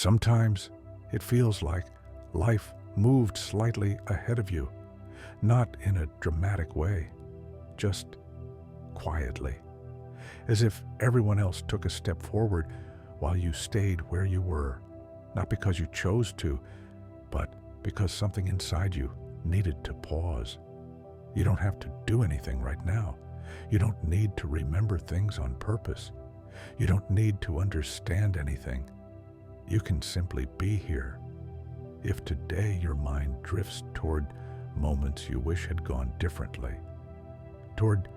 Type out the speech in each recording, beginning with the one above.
Sometimes it feels like life moved slightly ahead of you, not in a dramatic way, just quietly, as if everyone else took a step forward while you stayed where you were, not because you chose to, but because something inside you needed to pause. You don't have to do anything right now. You don't need to remember things on purpose. You don't need to understand anything. You can simply be here. If today your mind drifts toward moments you wish had gone differently, toward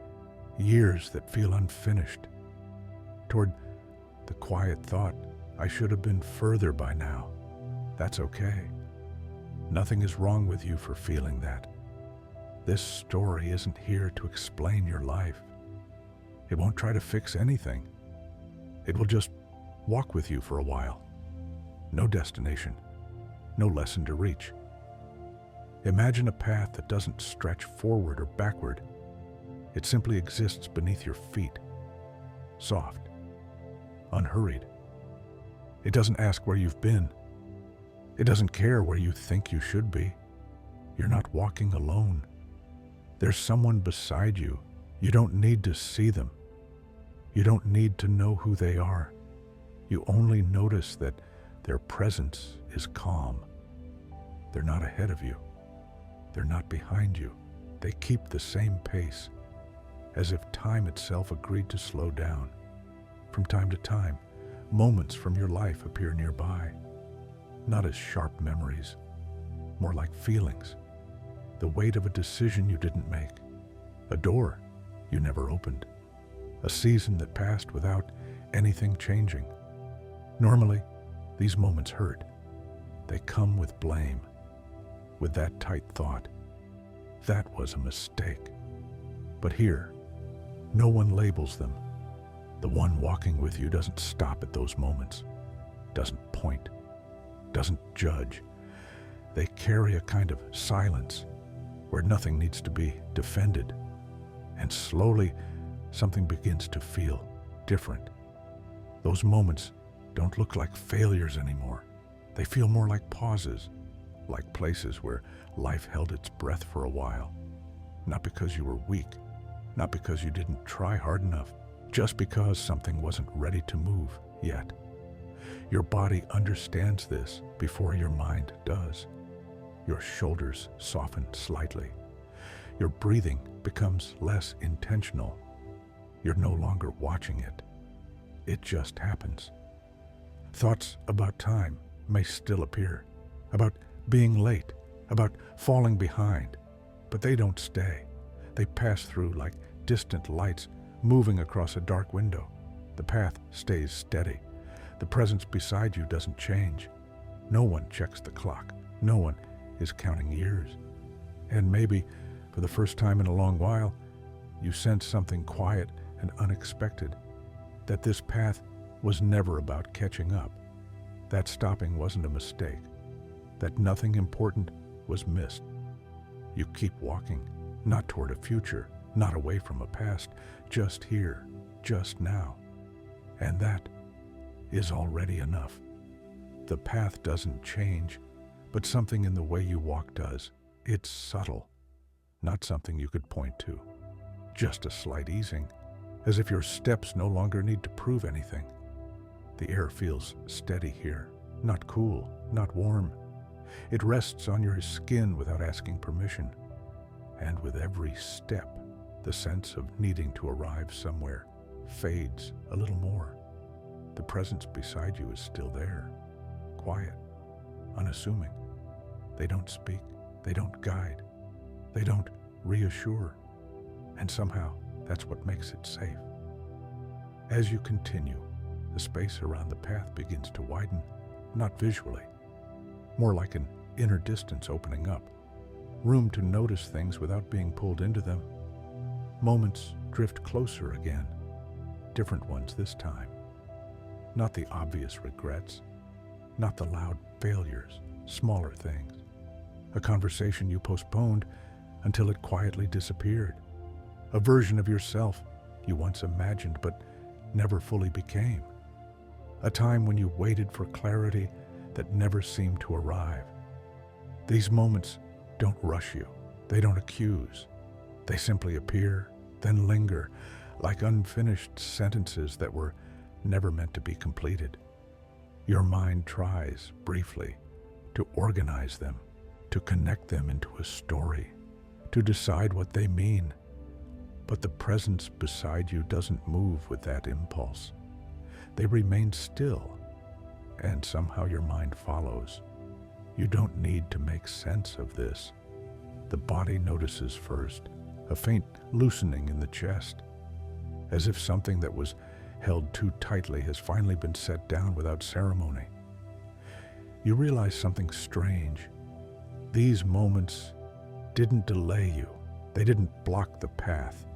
years that feel unfinished, toward the quiet thought, I should have been further by now, that's okay. Nothing is wrong with you for feeling that. This story isn't here to explain your life. It won't try to fix anything. It will just walk with you for a while. No destination, no lesson to reach. Imagine a path that doesn't stretch forward or backward. It simply exists beneath your feet, soft, unhurried. It doesn't ask where you've been. It doesn't care where you think you should be. You're not walking alone. There's someone beside you. You don't need to see them. You don't need to know who they are. You only notice that their presence is calm. They're not ahead of you. They're not behind you. They keep the same pace, as if time itself agreed to slow down. From time to time, moments from your life appear nearby, not as sharp memories, more like feelings. The weight of a decision you didn't make, a door you never opened, a season that passed without anything changing. Normally, these moments hurt. They come with blame, with that tight thought, that was a mistake. But here, no one labels them. The one walking with you doesn't stop at those moments, doesn't point, doesn't judge. They carry a kind of silence where nothing needs to be defended. And slowly, something begins to feel different. Those moments don't look like failures anymore. They feel more like pauses, like places where life held its breath for a while. Not because you were weak, not because you didn't try hard enough, just because something wasn't ready to move yet. Your body understands this before your mind does. Your shoulders soften slightly. Your breathing becomes less intentional. You're no longer watching it. It just happens. Thoughts about time may still appear, about being late, about falling behind, but they don't stay. They pass through like distant lights moving across a dark window. The path stays steady. The presence beside you doesn't change. No one checks the clock. No one is counting years. And maybe, for the first time in a long while, you sense something quiet and unexpected, that this path was never about catching up, that stopping wasn't a mistake, that nothing important was missed. You keep walking, not toward a future, not away from a past, just here, just now. And that is already enough. The path doesn't change, but something in the way you walk does. It's subtle, not something you could point to. Just a slight easing, as if your steps no longer need to prove anything. The air feels steady here, not cool, not warm. It rests on your skin without asking permission. And with every step, the sense of needing to arrive somewhere fades a little more. The presence beside you is still there, quiet, unassuming. They don't speak, they don't guide, they don't reassure. And somehow, that's what makes it safe. As you continue, the space around the path begins to widen, not visually, more like an inner distance opening up, room to notice things without being pulled into them. Moments drift closer again, different ones this time. Not the obvious regrets, not the loud failures, smaller things. A conversation you postponed until it quietly disappeared. A version of yourself you once imagined but never fully became. A time when you waited for clarity that never seem to arrive. These moments don't rush you. They don't accuse. They simply appear, then linger, like unfinished sentences that were never meant to be completed. Your mind tries, briefly, to organize them, to connect them into a story, to decide what they mean. But the presence beside you doesn't move with that impulse. They remain still, and somehow your mind follows. You don't need to make sense of this. The body notices first, a faint loosening in the chest, as if something that was held too tightly has finally been set down without ceremony. You realize something strange. These moments didn't delay you. They didn't block the path.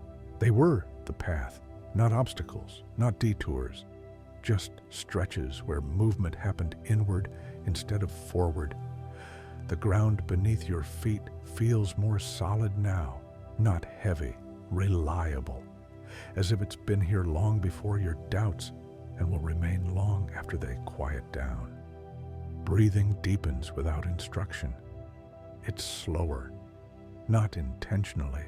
They were the path, not obstacles, not detours, just stretches where movement happened inward instead of forward. The ground beneath your feet feels more solid now, not heavy, reliable, as if it's been here long before your doubts and will remain long after they quiet down. Breathing deepens without instruction. It's slower, not intentionally.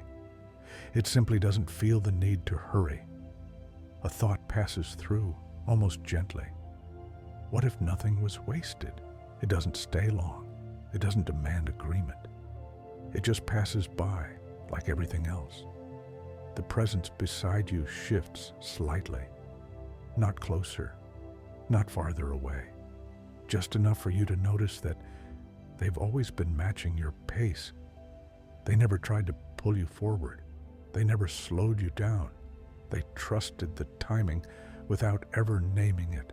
It simply doesn't feel the need to hurry. A thought passes through, almost gently. What if nothing was wasted? It doesn't stay long. It doesn't demand agreement. It just passes by, like everything else. The presence beside you shifts slightly, not closer, not farther away, just enough for you to notice that they've always been matching your pace. They never tried to pull you forward. They never slowed you down. They trusted the timing without ever naming it.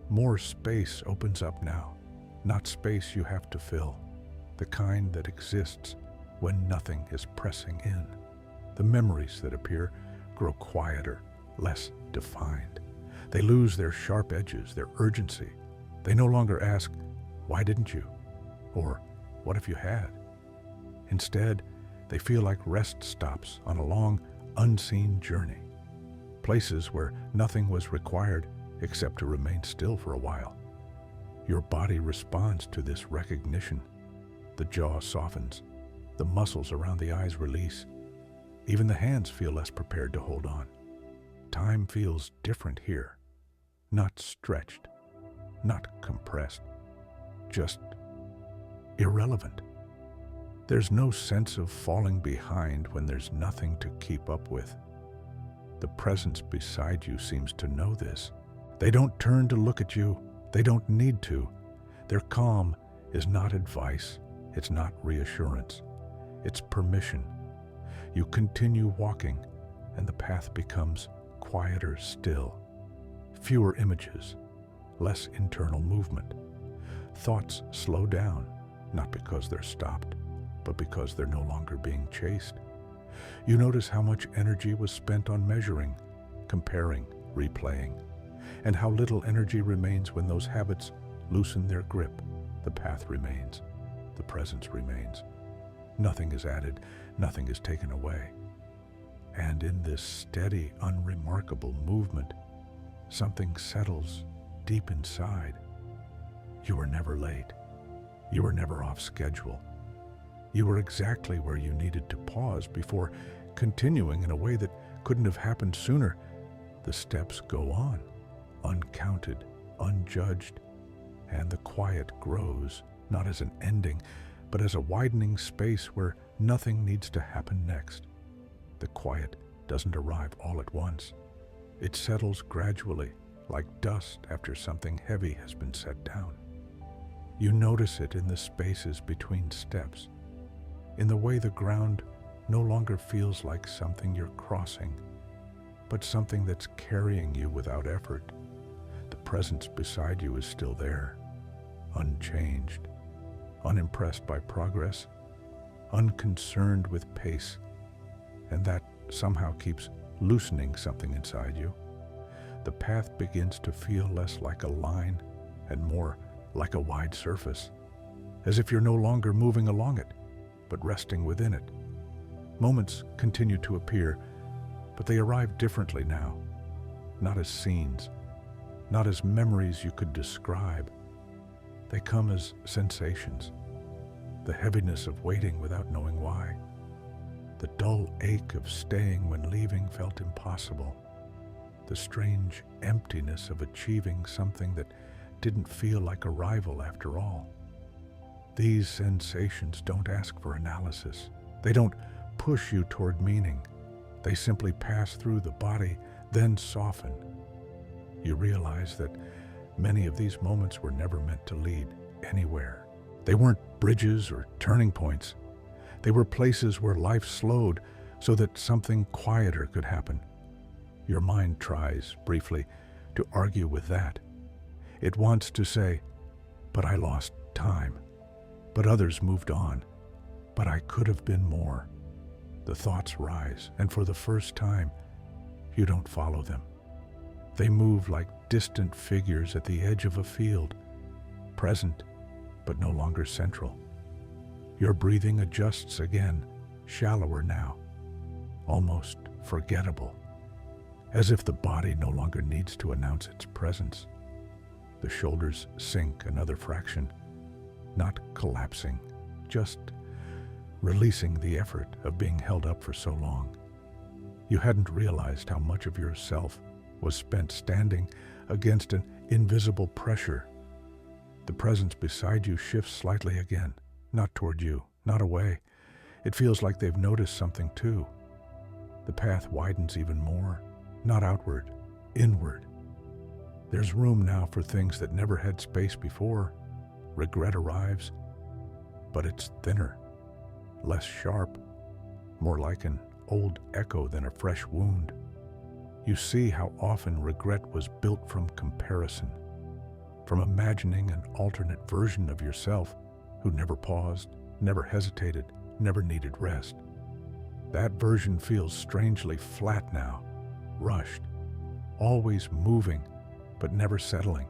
More space opens up now, not space you have to fill, the kind that exists when nothing is pressing in. The memories that appear grow quieter, less defined. They lose their sharp edges, their urgency. They no longer ask, "Why didn't you?" or "What if you had?" Instead, they feel like rest stops on a long, unseen journey. Places where nothing was required except to remain still for a while. Your body responds to this recognition. The jaw softens. The muscles around the eyes release. Even the hands feel less prepared to hold on. Time feels different here. Not stretched, not compressed, just irrelevant. There's no sense of falling behind when there's nothing to keep up with. The presence beside you seems to know this. They don't turn to look at you. They don't need to. Their calm is not advice. It's not reassurance. It's permission. You continue walking, and the path becomes quieter still. Fewer images, less internal movement. Thoughts slow down, not because they're stopped, but because they're no longer being chased. You notice how much energy was spent on measuring, comparing, replaying, and how little energy remains when those habits loosen their grip. The path remains. The presence remains. Nothing is added, nothing is taken away. And in this steady, unremarkable movement, something settles deep inside. You were never late. You were never off schedule. You were exactly where you needed to pause before continuing in a way that couldn't have happened sooner. The steps go on, uncounted, unjudged, and the quiet grows, not as an ending, but as a widening space where nothing needs to happen next. The quiet doesn't arrive all at once. It settles gradually, like dust after something heavy has been set down. You notice it in the spaces between steps, in the way the ground no longer feels like something you're crossing, but something that's carrying you without effort. The presence beside you is still there, unchanged, unimpressed by progress, unconcerned with pace, and that somehow keeps loosening something inside you. The path begins to feel less like a line and more like a wide surface, as if you're no longer moving along it, but resting within it. Moments continue to appear, but they arrive differently now, not as scenes, not as memories you could describe. They come as sensations. The heaviness of waiting without knowing why. The dull ache of staying when leaving felt impossible. The strange emptiness of achieving something that didn't feel like arrival after all. These sensations don't ask for analysis. They don't push you toward meaning. They simply pass through the body, then soften. You realize that many of these moments were never meant to lead anywhere. They weren't bridges or turning points. They were places where life slowed so that something quieter could happen. Your mind tries, briefly, to argue with that. It wants to say, but I lost time. But others moved on. But I could have been more. The thoughts rise, and for the first time, you don't follow them. They move like distant figures at the edge of a field, present, but no longer central. Your breathing adjusts again, shallower now, almost forgettable, as if the body no longer needs to announce its presence. The shoulders sink another fraction, not collapsing, just releasing the effort of being held up for so long. You hadn't realized how much of yourself was spent standing against an invisible pressure. The presence beside you shifts slightly again, not toward you, not away. It feels like they've noticed something too. The path widens even more, not outward, inward. There's room now for things that never had space before. Regret arrives, but it's thinner, less sharp, more like an old echo than a fresh wound. You see how often regret was built from comparison, from imagining an alternate version of yourself who never paused, never hesitated, never needed rest. That version feels strangely flat now, rushed, always moving, but never settling.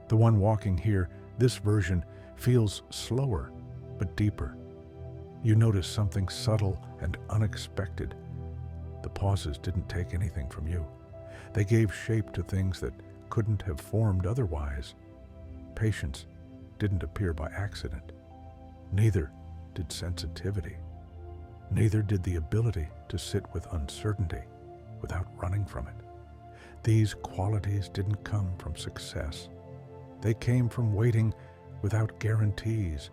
The one walking here, this version, feels slower, but deeper. You notice something subtle and unexpected. The pauses didn't take anything from you. They gave shape to things that couldn't have formed otherwise. Patience didn't appear by accident. Neither did sensitivity. Neither did the ability to sit with uncertainty without running from it. These qualities didn't come from success. They came from waiting without guarantees,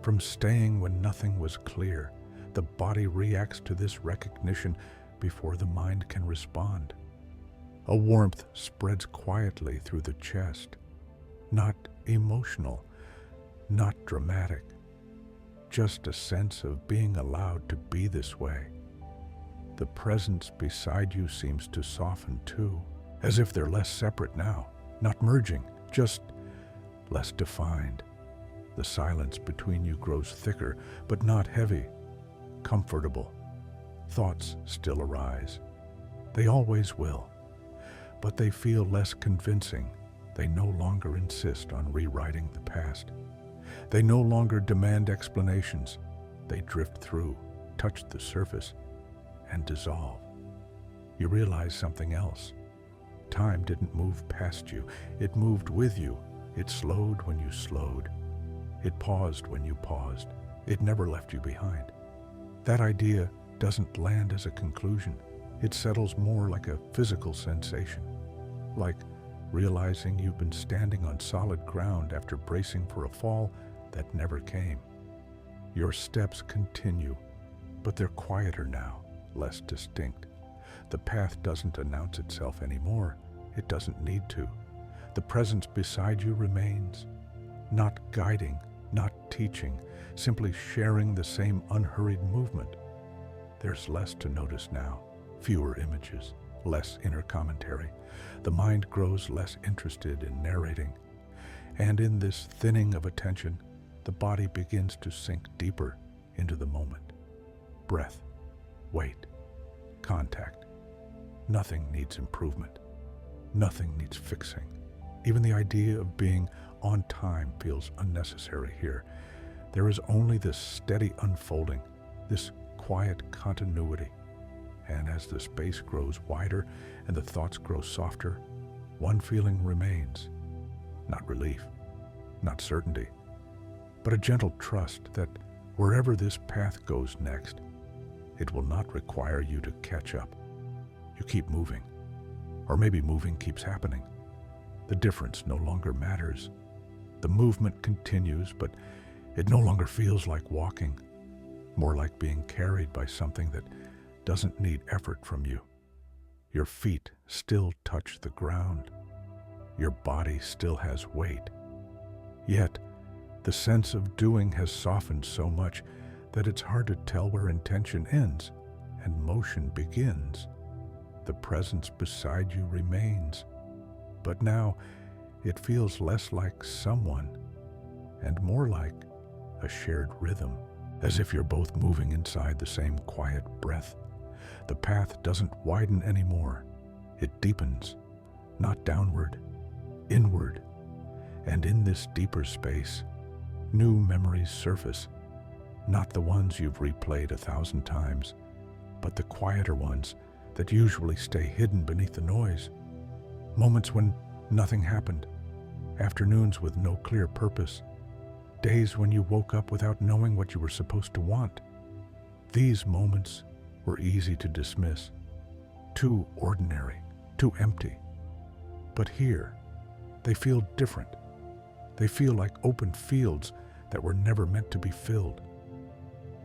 from staying when nothing was clear. The body reacts to this recognition before the mind can respond. A warmth spreads quietly through the chest, not emotional, not dramatic, just a sense of being allowed to be this way. The presence beside you seems to soften too, as if they're less separate now, not merging, just less defined. The silence between you grows thicker, but not heavy, comfortable. Thoughts still arise. They always will, but they feel less convincing. They no longer insist on rewriting the past. They no longer demand explanations. They drift through, touch the surface, and dissolve. You realize something else. Time didn't move past you. It moved with you. It slowed when you slowed. It paused when you paused. It never left you behind. That idea doesn't land as a conclusion. It settles more like a physical sensation, like realizing you've been standing on solid ground after bracing for a fall that never came. Your steps continue, but they're quieter now, less distinct. The path doesn't announce itself anymore. It doesn't need to. The presence beside you remains, not guiding, not teaching, simply sharing the same unhurried movement. There's less to notice now, fewer images, less inner commentary. The mind grows less interested in narrating. And in this thinning of attention, the body begins to sink deeper into the moment. Breath, weight, contact. Nothing needs improvement. Nothing needs fixing. Even the idea of being on time feels unnecessary here. There is only this steady unfolding, this quiet continuity. And as the space grows wider and the thoughts grow softer, one feeling remains, not relief, not certainty, but a gentle trust that wherever this path goes next, it will not require you to catch up. You keep moving, or maybe moving keeps happening. The difference no longer matters. The movement continues, but it no longer feels like walking, more like being carried by something that doesn't need effort from you. Your feet still touch the ground. Your body still has weight. Yet, the sense of doing has softened so much that it's hard to tell where intention ends and motion begins. The presence beside you remains, but now it feels less like someone and more like a shared rhythm, as if you're both moving inside the same quiet breath. The path doesn't widen anymore. It deepens, not downward, inward. And in this deeper space, new memories surface, not the ones you've replayed 1,000 times, but the quieter ones that usually stay hidden beneath the noise. Moments when nothing happened, afternoons with no clear purpose, days when you woke up without knowing what you were supposed to want. These moments were easy to dismiss, too ordinary, too empty. But here, they feel different. They feel like open fields that were never meant to be filled.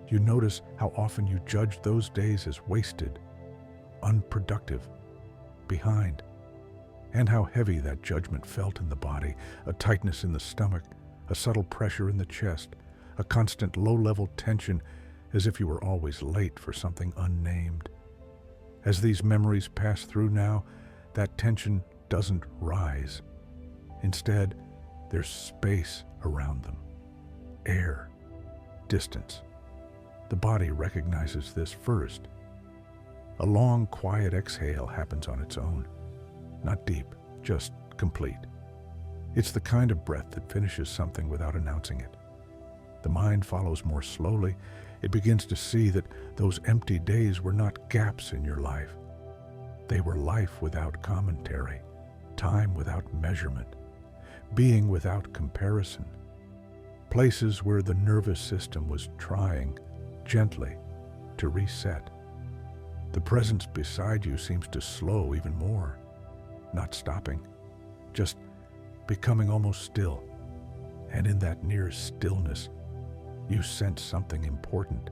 You notice how often you judge those days as wasted, unproductive, behind, and how heavy that judgment felt in the body, a tightness in the stomach, a subtle pressure in the chest, a constant low-level tension as if you were always late for something unnamed. As these memories pass through now, that tension doesn't rise. Instead, there's space around them, air, distance. The body recognizes this first. A long, quiet exhale happens on its own, not deep, just complete. It's the kind of breath that finishes something without announcing it. The mind follows more slowly. It begins to see that those empty days were not gaps in your life. They were life without commentary, time without measurement, being without comparison. Places where the nervous system was trying, gently, to reset. The presence beside you seems to slow even more, not stopping, just becoming almost still. And in that near stillness, you sense something important.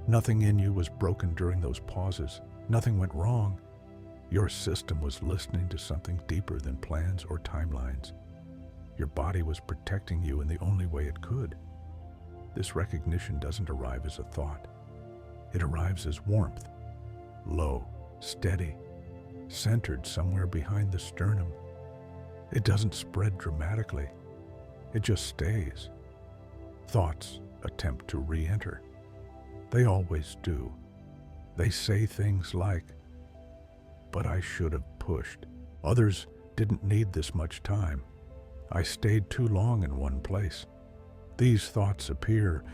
Nothing in you was broken during those pauses. Nothing went wrong. Your system was listening to something deeper than plans or timelines. Your body was protecting you in the only way it could. This recognition doesn't arrive as a thought. It arrives as warmth, low, steady, centered somewhere behind the sternum. It doesn't spread dramatically. It just stays. Thoughts attempt to re-enter. They always do. They say things like, "But I should have pushed. Others didn't need this much time. I stayed too long in one place." These thoughts appear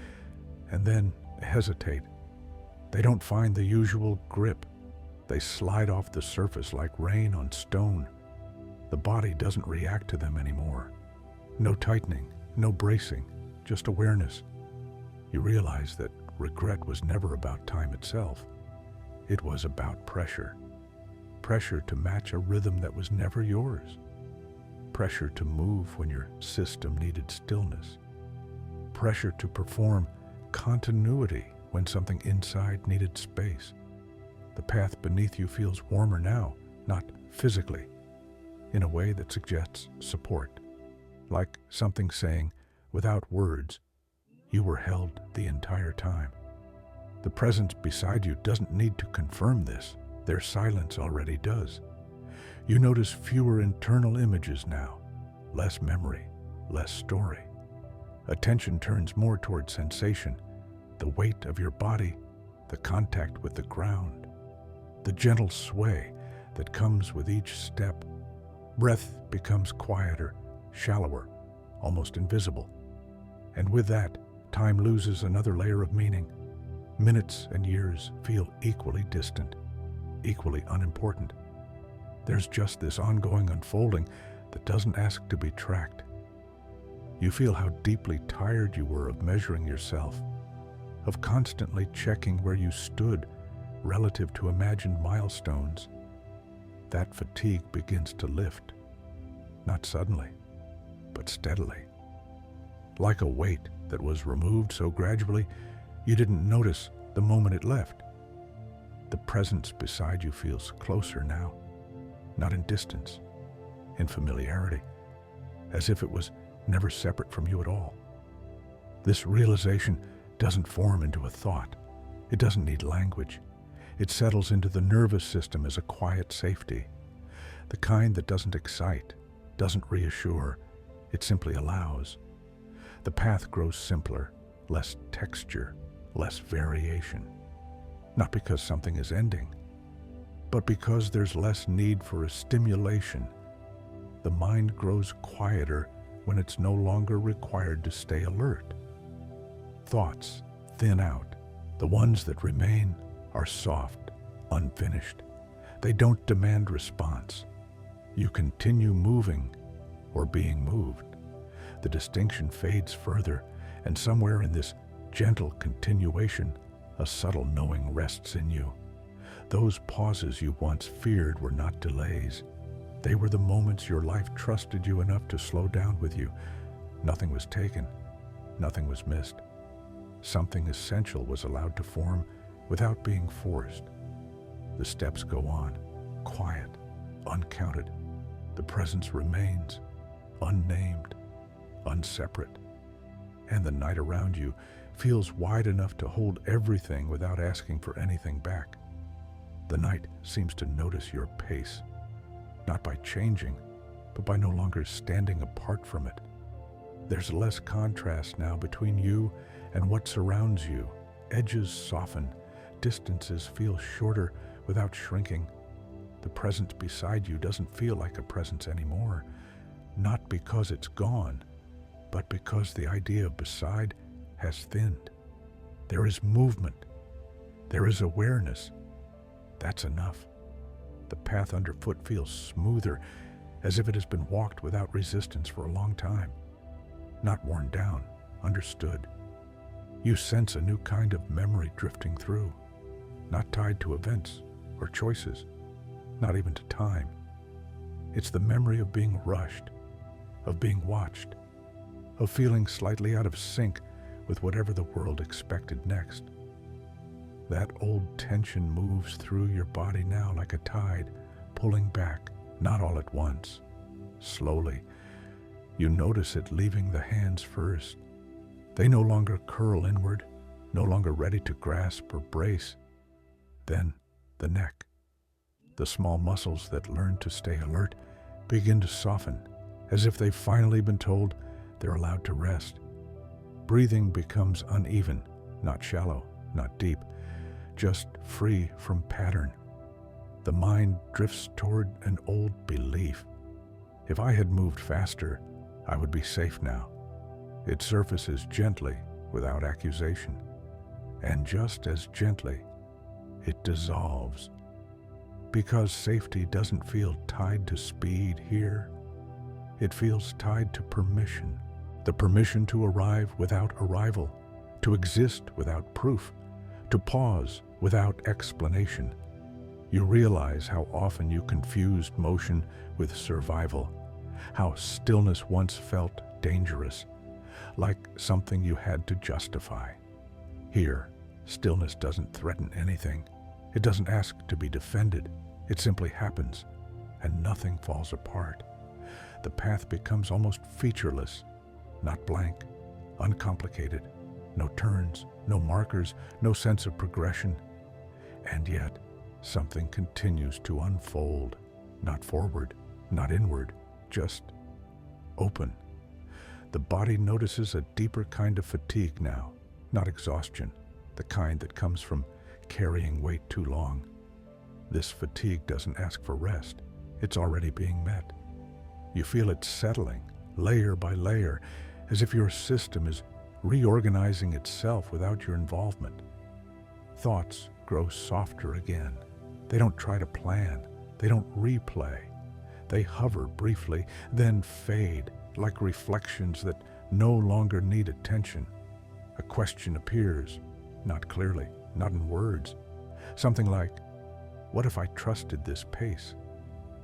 and then hesitate. They don't find the usual grip. They slide off the surface like rain on stone. The body doesn't react to them anymore. No tightening, no bracing, just awareness. You realize that regret was never about time itself. It was about pressure. Pressure to match a rhythm that was never yours. Pressure to move when your system needed stillness. Pressure to perform continuity when something inside needed space. The path beneath you feels warmer now, not physically, in a way that suggests support, like something saying, without words, you were held the entire time. The presence beside you doesn't need to confirm this. Their silence already does. You notice fewer internal images now, less memory, less story. Attention turns more toward sensation, the weight of your body, the contact with the ground, the gentle sway that comes with each step. Breath becomes quieter, shallower, almost invisible. And with that, time loses another layer of meaning. Minutes and years feel equally distant, equally unimportant. There's just this ongoing unfolding that doesn't ask to be tracked. You feel how deeply tired you were of measuring yourself, of constantly checking where you stood relative to imagined milestones. That fatigue begins to lift, not suddenly, but steadily, like a weight that was removed so gradually you didn't notice the moment it left. The presence beside you feels closer now, not in distance, in familiarity, as if it was never separate from you at all. This realization doesn't form into a thought. It doesn't need language. It settles into the nervous system as a quiet safety, the kind that doesn't excite, doesn't reassure, it simply allows. The path grows simpler, less texture, less variation. Not because something is ending, but because there's less need for a stimulation. The mind grows quieter when it's no longer required to stay alert. Thoughts thin out. The ones that remain are soft, unfinished. They don't demand response. You continue moving or being moved. The distinction fades further, and somewhere in this gentle continuation, a subtle knowing rests in you. Those pauses you once feared were not delays. They were the moments your life trusted you enough to slow down with you. Nothing was taken. Nothing was missed. Something essential was allowed to form without being forced. The steps go on, quiet, uncounted. The presence remains, unnamed, unseparate. And the night around you feels wide enough to hold everything without asking for anything back. The night seems to notice your pace, not by changing, but by no longer standing apart from it. There's less contrast now between you and what surrounds you. Edges soften, distances feel shorter without shrinking. The presence beside you doesn't feel like a presence anymore, not because it's gone, but because the idea of beside has thinned. There is movement. There is awareness. That's enough. The path underfoot feels smoother, as if it has been walked without resistance for a long time. Not worn down, understood. You sense a new kind of memory drifting through, not tied to events or choices, not even to time. It's the memory of being rushed, of being watched, of feeling slightly out of sync with whatever the world expected next. That old tension moves through your body now like a tide, pulling back, not all at once, slowly. You notice it leaving the hands first. They no longer curl inward, no longer ready to grasp or brace. Then the neck. The small muscles that learn to stay alert begin to soften, as if they've finally been told they're allowed to rest. Breathing becomes uneven, not shallow, not deep, just free from pattern. The mind drifts toward an old belief. If I had moved faster, I would be safe now. It surfaces gently, without accusation. And just as gently, it dissolves. Because safety doesn't feel tied to speed here. It feels tied to permission. The permission to arrive without arrival, to exist without proof, to pause without explanation. You realize how often you confused motion with survival, how stillness once felt dangerous, like something you had to justify. Here, stillness doesn't threaten anything. It doesn't ask to be defended. It simply happens, and nothing falls apart. The path becomes almost featureless, not blank, uncomplicated. No turns, no markers, no sense of progression. And yet, something continues to unfold, not forward, not inward, just open. The body notices a deeper kind of fatigue now, not exhaustion, the kind that comes from carrying weight too long. This fatigue doesn't ask for rest. It's already being met. You feel it settling, layer by layer, as if your system is reorganizing itself without your involvement. Thoughts grow softer again. They don't try to plan. They don't replay. They hover briefly, then fade, like reflections that no longer need attention. A question appears, not clearly, not in words. Something like, what if I trusted this pace?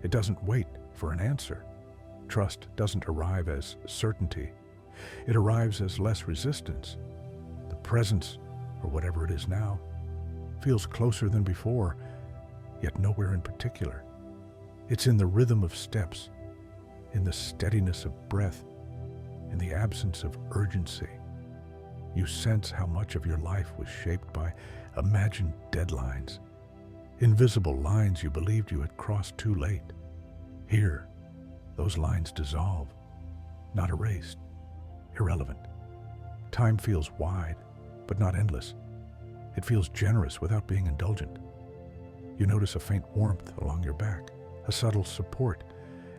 It doesn't wait for an answer. Trust doesn't arrive as certainty. It arrives as less resistance. The presence, or whatever it is now, feels closer than before, yet nowhere in particular. It's in the rhythm of steps, in the steadiness of breath, in the absence of urgency. You sense how much of your life was shaped by imagined deadlines, invisible lines you believed you had crossed too late. Here, those lines dissolve, not erased, irrelevant. Time feels wide, but not endless. It feels generous without being indulgent. You notice a faint warmth along your back, a subtle support,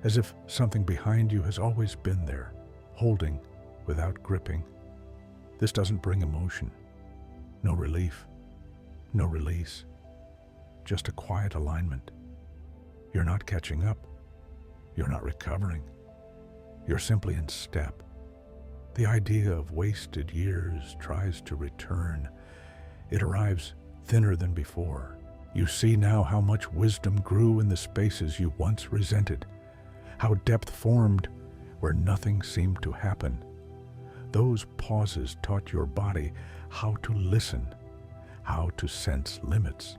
as if something behind you has always been there, holding without gripping. This doesn't bring emotion, no relief, no release, just a quiet alignment. You're not catching up. You're not recovering. You're simply in step. The idea of wasted years tries to return. It arrives thinner than before. You see now how much wisdom grew in the spaces you once resented, how depth formed where nothing seemed to happen. Those pauses taught your body how to listen, how to sense limits,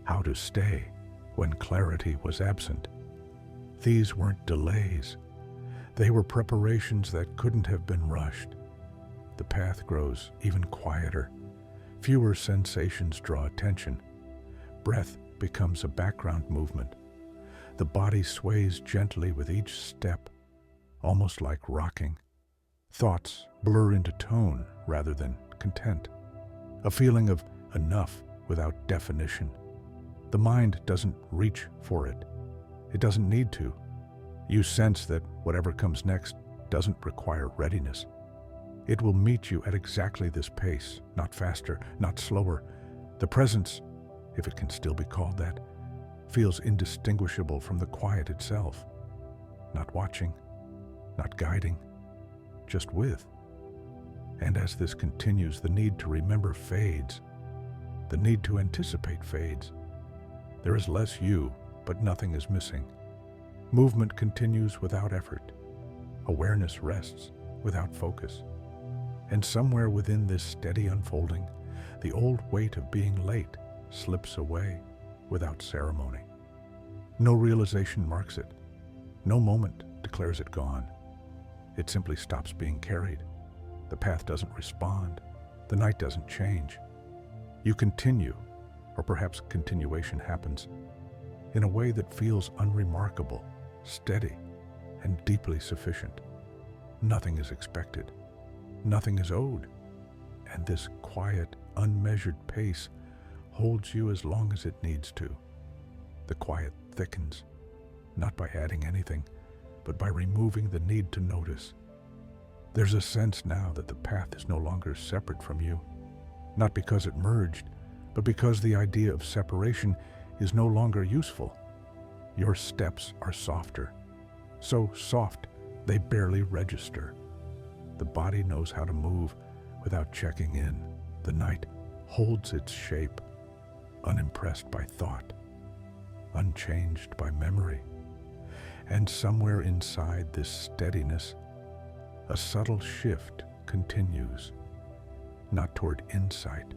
how to stay when clarity was absent. These weren't delays. They were preparations that couldn't have been rushed. The path grows even quieter. Fewer sensations draw attention. Breath becomes a background movement. The body sways gently with each step, almost like rocking. Thoughts blur into tone rather than content. A feeling of enough without definition. The mind doesn't reach for it. It doesn't need to. You sense that whatever comes next doesn't require readiness. It will meet you at exactly this pace, not faster, not slower. The presence, if it can still be called that, feels indistinguishable from the quiet itself. Not watching, not guiding, just with. And as this continues, the need to remember fades. The need to anticipate fades. There is less you, but nothing is missing. Movement continues without effort. Awareness rests without focus. And somewhere within this steady unfolding, the old weight of being late slips away without ceremony. No realization marks it. No moment declares it gone. It simply stops being carried. The path doesn't respond. The night doesn't change. You continue, or perhaps continuation happens, in a way that feels unremarkable, steady, and deeply sufficient. Nothing is expected. Nothing is owed. And this quiet, unmeasured pace holds you as long as it needs to. The quiet thickens, not by adding anything, but by removing the need to notice. There's a sense now that the path is no longer separate from you, not because it merged, but because the idea of separation is no longer useful. Your steps are softer, so soft they barely register. The body knows how to move without checking in. The night holds its shape, unimpressed by thought, unchanged by memory. And somewhere inside this steadiness, a subtle shift continues, not toward insight,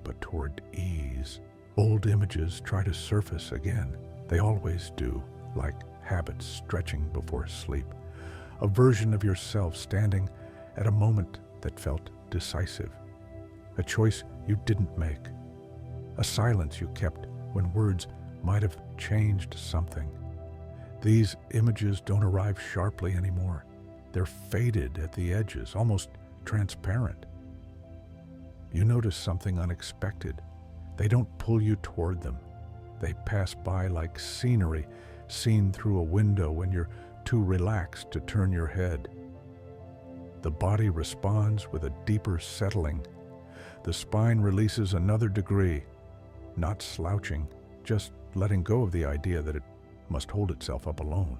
but toward ease. Old images try to surface again. They always do, like habits stretching before sleep. A version of yourself standing at a moment that felt decisive. A choice you didn't make. A silence you kept when words might have changed something. These images don't arrive sharply anymore. They're faded at the edges, almost transparent. You notice something unexpected. They don't pull you toward them. They pass by like scenery seen through a window when you're too relaxed to turn your head. The body responds with a deeper settling. The spine releases another degree, not slouching, just letting go of the idea that it must hold itself up alone.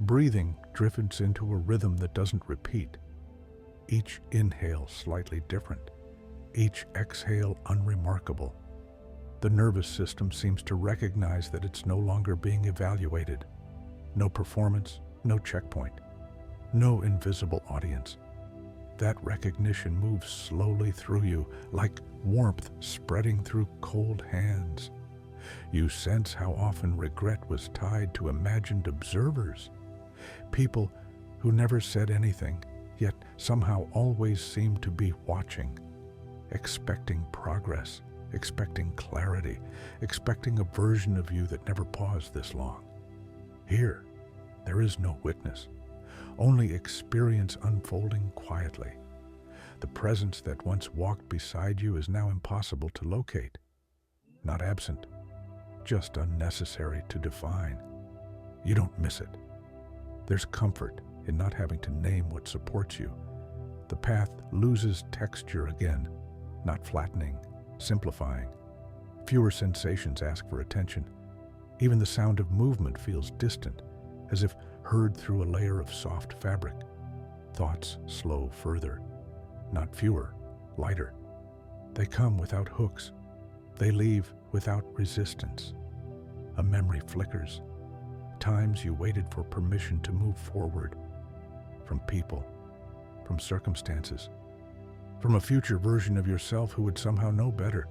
Breathing drifts into a rhythm that doesn't repeat. Each inhale slightly different, each exhale unremarkable. The nervous system seems to recognize that it's no longer being evaluated. No performance, no checkpoint, no invisible audience. That recognition moves slowly through you, like warmth spreading through cold hands. You sense how often regret was tied to imagined observers, people who never said anything, yet somehow always seemed to be watching, expecting progress, expecting clarity, expecting a version of you that never paused this long. Here, there is no witness, only experience unfolding quietly. The presence that once walked beside you is now impossible to locate. Not absent, just unnecessary to define. You don't miss it. There's comfort in not having to name what supports you. The path loses texture again, not flattening, simplifying. Fewer sensations ask for attention. Even the sound of movement feels distant, as if heard through a layer of soft fabric. Thoughts slow further, not fewer, lighter. They come without hooks. They leave without resistance. A memory flickers. Times you waited for permission to move forward. From people, from circumstances, from a future version of yourself who would somehow know better.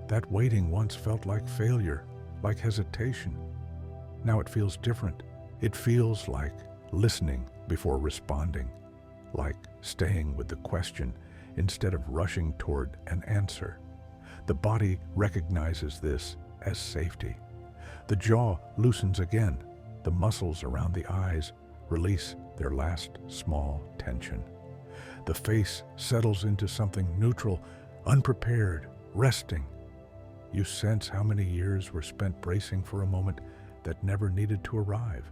That waiting once felt like failure, like hesitation. Now it feels different. It feels like listening before responding, like staying with the question instead of rushing toward an answer. The body recognizes this as safety. The jaw loosens again. The muscles around the eyes release their last small tension. The face settles into something neutral, unprepared, resting. You sense how many years were spent bracing for a moment that never needed to arrive.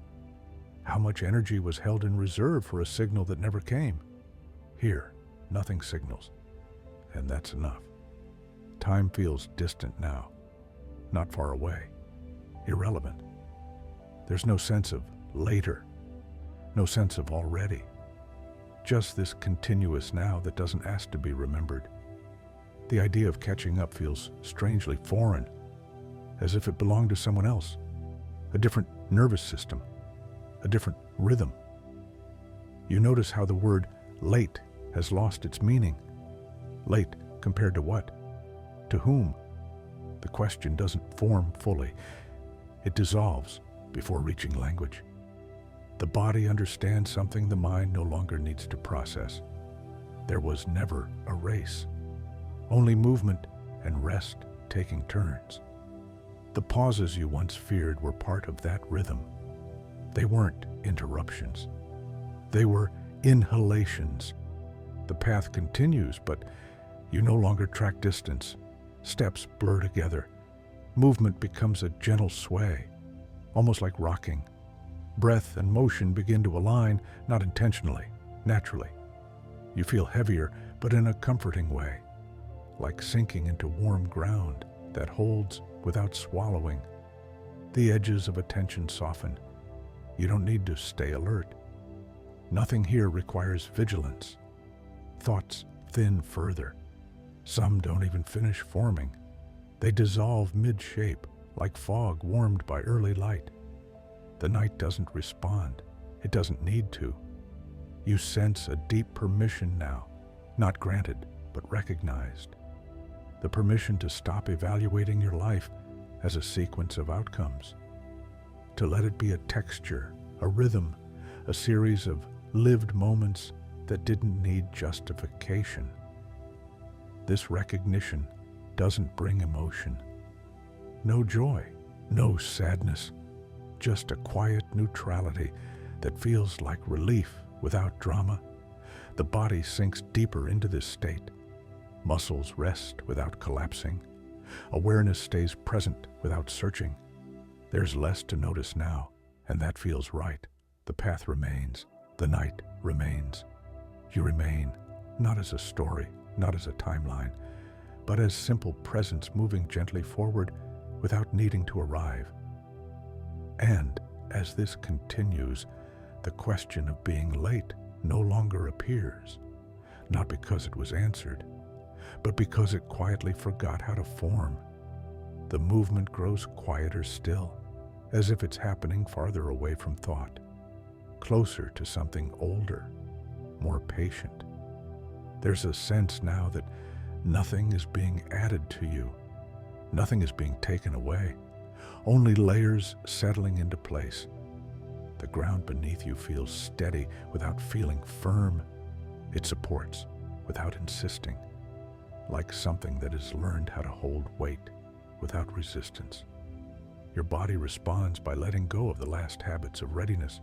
How much energy was held in reserve for a signal that never came. Here, nothing signals, and that's enough. Time feels distant now, not far away, irrelevant. There's no sense of later, no sense of already. Just this continuous now that doesn't ask to be remembered. The idea of catching up feels strangely foreign, as if it belonged to someone else, a different nervous system, a different rhythm. You notice how the word late has lost its meaning. Late compared to what? To whom? The question doesn't form fully. It dissolves before reaching language. The body understands something the mind no longer needs to process. There was never a race, only movement and rest taking turns. The pauses you once feared were part of that rhythm. They weren't interruptions. They were inhalations. The path continues, but you no longer track distance. Steps blur together. Movement becomes a gentle sway, almost like rocking. Breath and motion begin to align, not intentionally, naturally. You feel heavier, but in a comforting way, like sinking into warm ground that holds without swallowing. The edges of attention soften. You don't need to stay alert. Nothing here requires vigilance. Thoughts thin further. Some don't even finish forming. They dissolve mid-shape, like fog warmed by early light. The night doesn't respond. It doesn't need to. You sense a deep permission now, not granted, but recognized. The permission to stop evaluating your life as a sequence of outcomes. To let it be a texture, a rhythm, a series of lived moments that didn't need justification. This recognition doesn't bring emotion. No joy, no sadness, just a quiet neutrality that feels like relief without drama. The body sinks deeper into this state. Muscles rest without collapsing. Awareness stays present without searching. There's less to notice now, and that feels right. The path remains. The night remains. You remain, not as a story, not as a timeline, but as simple presence moving gently forward without needing to arrive. And as this continues, The question of being late no longer appears, not because it was answered, but because it quietly forgot how to form. The movement grows quieter still, as if it's happening farther away from thought, closer to something older, more patient. There's a sense now that nothing is being added to you, nothing is being taken away, only layers settling into place. The ground beneath you feels steady without feeling firm. It supports without insisting, like something that has learned how to hold weight without resistance. Your body responds by letting go of the last habits of readiness,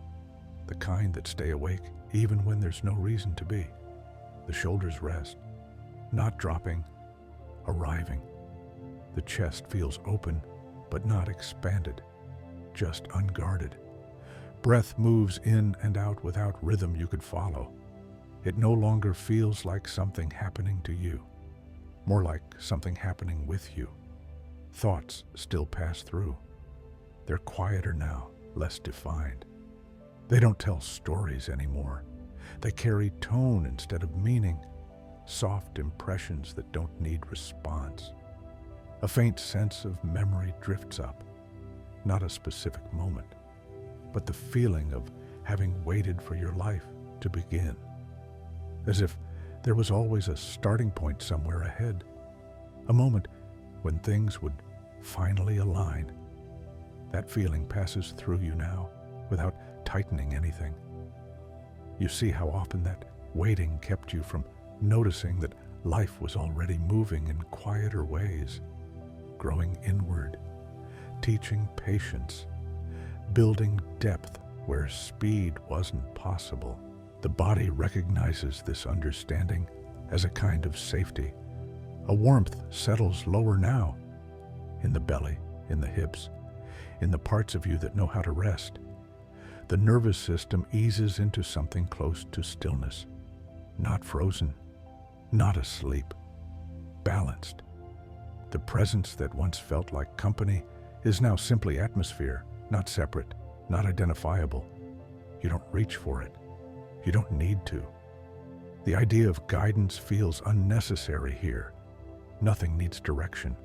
the kind that stay awake even when there's no reason to be. The shoulders rest, not dropping, arriving. The chest feels open, but not expanded, just unguarded. Breath moves in and out without rhythm you could follow. It no longer feels like something happening to you, more like something happening with you. Thoughts still pass through. They're quieter now, less defined. They don't tell stories anymore. They carry tone instead of meaning, soft impressions that don't need response. A faint sense of memory drifts up, not a specific moment, but the feeling of having waited for your life to begin, as if there was always a starting point somewhere ahead, a moment when things would finally align. That feeling passes through you now without tightening anything. You see how often that waiting kept you from noticing that life was already moving in quieter ways, growing inward, teaching patience, building depth where speed wasn't possible. The body recognizes this understanding as a kind of safety. A warmth settles lower now, in the belly, in the hips, in the parts of you that know how to rest. The nervous system eases into something close to stillness, not frozen, not asleep, balanced. The presence that once felt like company is now simply atmosphere, not separate, not identifiable. You don't reach for it. You don't need to. The idea of guidance feels unnecessary here. Nothing needs direction.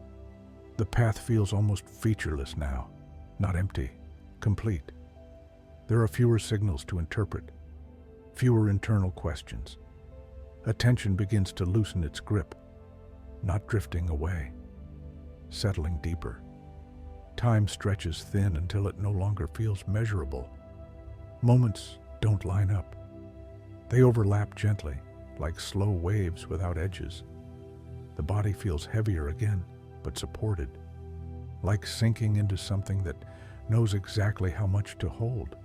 The path feels almost featureless now, not empty, complete. There are fewer signals to interpret, fewer internal questions. Attention begins to loosen its grip, not drifting away, settling deeper. Time stretches thin until it no longer feels measurable. Moments don't line up. They overlap gently, like slow waves without edges. The body feels heavier again, but supported, like sinking into something that knows exactly how much to hold.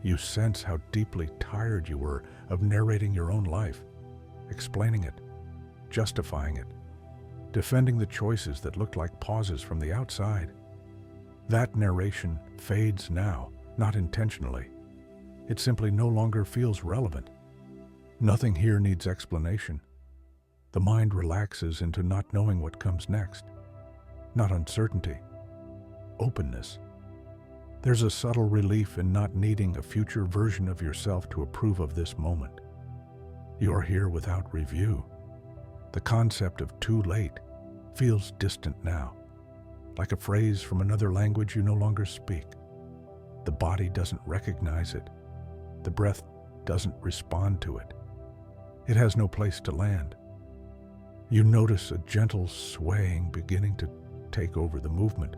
You sense how deeply tired you were of narrating your own life, explaining it, justifying it, defending the choices that looked like pauses from the outside. That narration fades now, not intentionally. It simply no longer feels relevant. Nothing here needs explanation. The mind relaxes into not knowing what comes next. Not uncertainty, openness. There's a subtle relief in not needing a future version of yourself to approve of this moment. You're here without review. The concept of too late feels distant now, like a phrase from another language you no longer speak. The body doesn't recognize it. The breath doesn't respond to it. It has no place to land. You notice a gentle swaying beginning to take over the movement,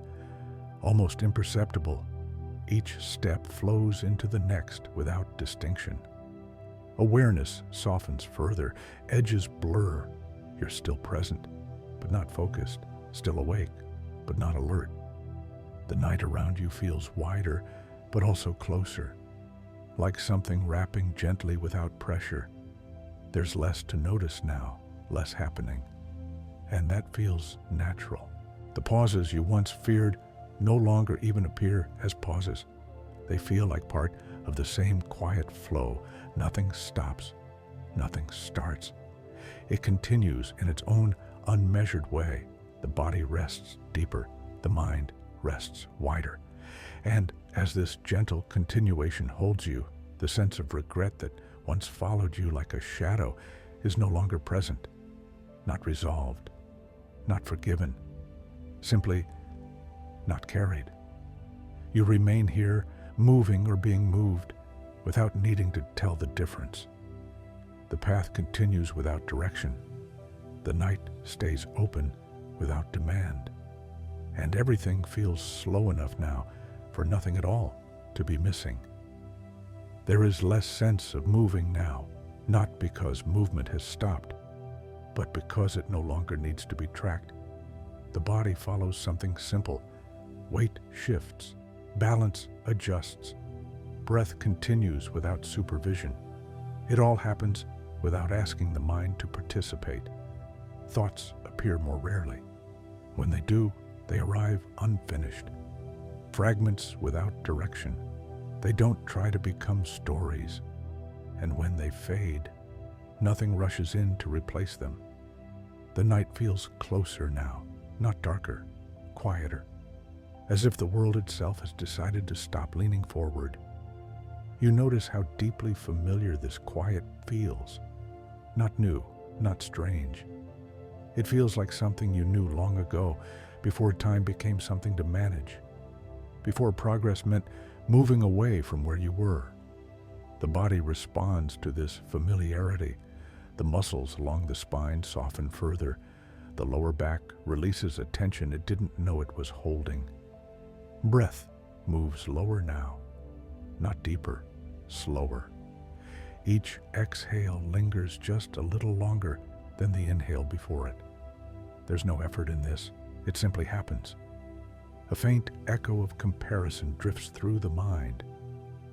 almost imperceptible. Each step flows into the next without distinction. Awareness softens further, edges blur. You're still present, but not focused, still awake, but not alert. The night around you feels wider, but also closer, like something wrapping gently without pressure. There's less to notice now, less happening, and that feels natural. The pauses you once feared no longer even appear as pauses. They feel like part of the same quiet flow. Nothing stops, nothing starts. It continues in its own unmeasured way. The body rests deeper, the mind rests wider, And as this gentle continuation holds you, the sense of regret that once followed you like a shadow is no longer present, not resolved, not forgiven, simply not carried. You remain here, moving or being moved, without needing to tell the difference. The path continues without direction. The night stays open without demand. And everything feels slow enough now for nothing at all to be missing. There is less sense of moving now, not because movement has stopped, but because it no longer needs to be tracked. The body follows something simple. Weight shifts, balance adjusts, breath continues without supervision. It all happens without asking the mind to participate. Thoughts appear more rarely. When they do, they arrive unfinished, fragments without direction. They don't try to become stories. And when they fade, nothing rushes in to replace them. The night feels closer now, not darker, quieter, as if the world itself has decided to stop leaning forward. You notice how deeply familiar this quiet feels. Not new, not strange. It feels like something you knew long ago, before time became something to manage, before progress meant moving away from where you were. The body responds to this familiarity. The muscles along the spine soften further. The lower back releases a tension it didn't know it was holding. Breath moves lower now, not deeper, slower. Each exhale lingers just a little longer than the inhale before it. There's no effort in this. It simply happens. A faint echo of comparison drifts through the mind.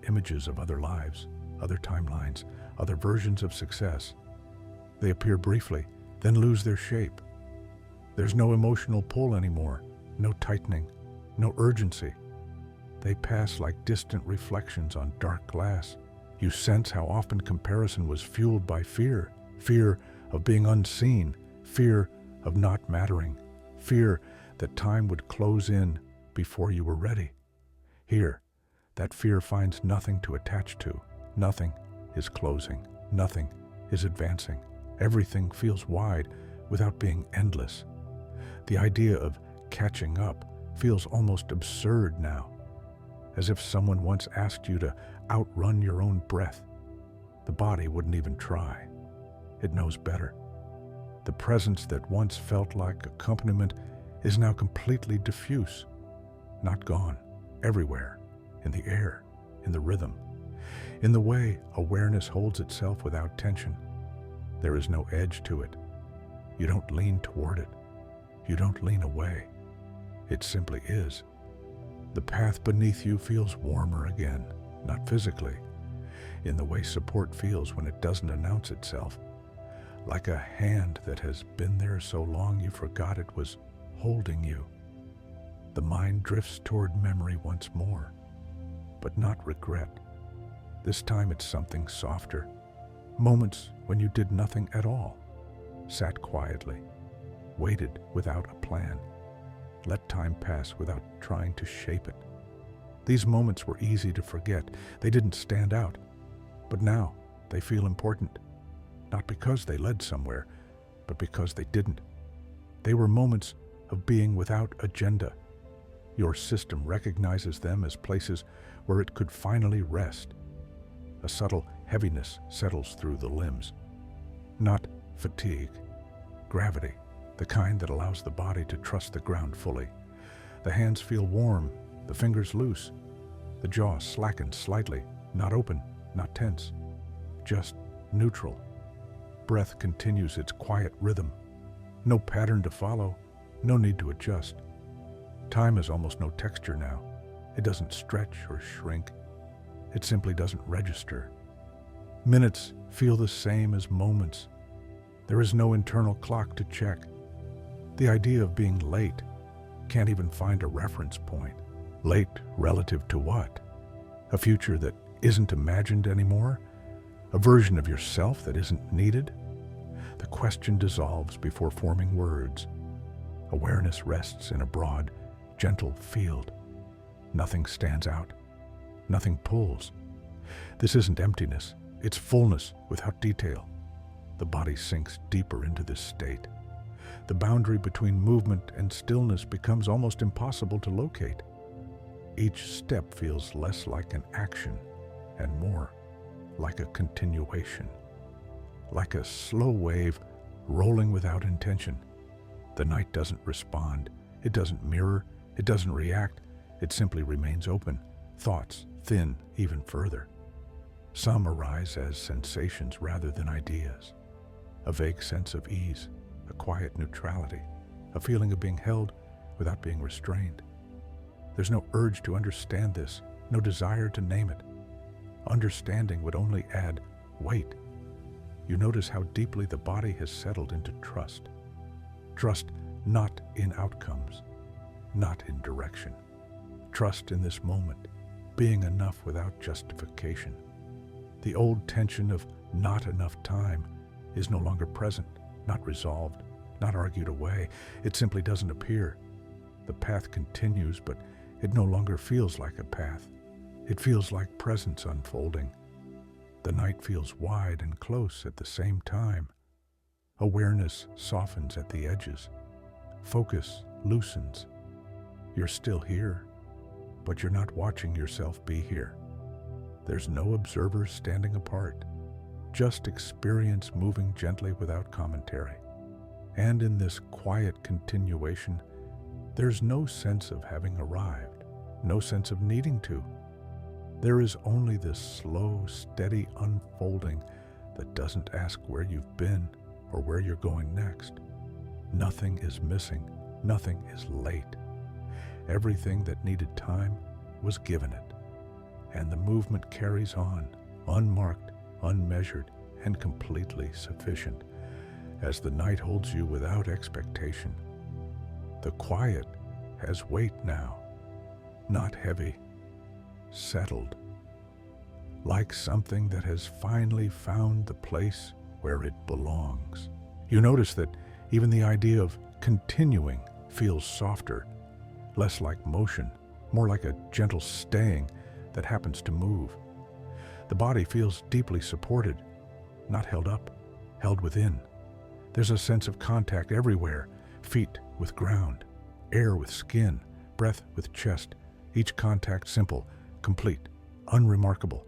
Images of other lives, other timelines, other versions of success. They appear briefly, then lose their shape. There's no emotional pull anymore, no tightening, no urgency. They pass like distant reflections on dark glass. You sense how often comparison was fueled by fear. Fear of being unseen, fear of not mattering, fear that time would close in before you were ready. Here, that fear finds nothing to attach to. Nothing is closing. Nothing is advancing. Everything feels wide without being endless. The idea of catching up feels almost absurd now, as if someone once asked you to outrun your own breath. The body wouldn't even try. It knows better. The presence that once felt like accompaniment is now completely diffuse, not gone, everywhere, in the air, in the rhythm, in the way awareness holds itself without tension. There is no edge to it. You don't lean toward it. You don't lean away. It simply is. The path beneath you feels warmer again, not physically, in the way support feels when it doesn't announce itself, like a hand that has been there so long you forgot it was holding you. The mind drifts toward memory once more, but not regret. This time it's something softer. Moments when you did nothing at all, sat quietly, waited without a plan, let time pass without trying to shape it. These moments were easy to forget. They didn't stand out, but now they feel important, not because they led somewhere, but because they didn't. They were moments of being without agenda. Your system recognizes them as places where it could finally rest. A subtle heaviness settles through the limbs. Not fatigue, gravity, the kind that allows the body to trust the ground fully. The hands feel warm, the fingers loose. The jaw slackens slightly, not open, not tense, just neutral. Breath continues its quiet rhythm. No pattern to follow, no need to adjust. Time has almost no texture now. It doesn't stretch or shrink. It simply doesn't register. Minutes feel the same as moments. There is no internal clock to check. The idea of being late can't even find a reference point. Late relative to what? A future that isn't imagined anymore? A version of yourself that isn't needed? The question dissolves before forming words. Awareness rests in a broad, gentle field. Nothing stands out. Nothing pulls. This isn't emptiness. It's fullness without detail. The body sinks deeper into this state. The boundary between movement and stillness becomes almost impossible to locate. Each step feels less like an action and more like a continuation, like a slow wave rolling without intention. The night doesn't respond. It doesn't mirror. It doesn't react. It simply remains open. Thoughts thin even further. Some arise as sensations rather than ideas. A vague sense of ease, a quiet neutrality, a feeling of being held without being restrained. There's no urge to understand this, no desire to name it. Understanding would only add weight. You notice how deeply the body has settled into trust. Trust not in outcomes, not in direction. Trust in this moment, being enough without justification. The old tension of not enough time is no longer present, not resolved, not argued away. It simply doesn't appear. The path continues, but it no longer feels like a path. It feels like presence unfolding. The night feels wide and close at the same time. Awareness softens at the edges. Focus loosens. You're still here, but you're not watching yourself be here. There's no observers standing apart, just experience moving gently without commentary. And in this quiet continuation, there's no sense of having arrived, no sense of needing to. There is only this slow, steady unfolding that doesn't ask where you've been or where you're going next. Nothing is missing, nothing is late. Everything that needed time was given it, and the movement carries on, unmarked, unmeasured, and completely sufficient, as the night holds you without expectation. The quiet has weight now, not heavy, settled, like something that has finally found the place where it belongs. You notice that even the idea of continuing feels softer, less like motion, more like a gentle staying that happens to move. The body feels deeply supported, not held up, held within. There's a sense of contact everywhere, feet with ground, air with skin, breath with chest, each contact simple, complete, unremarkable.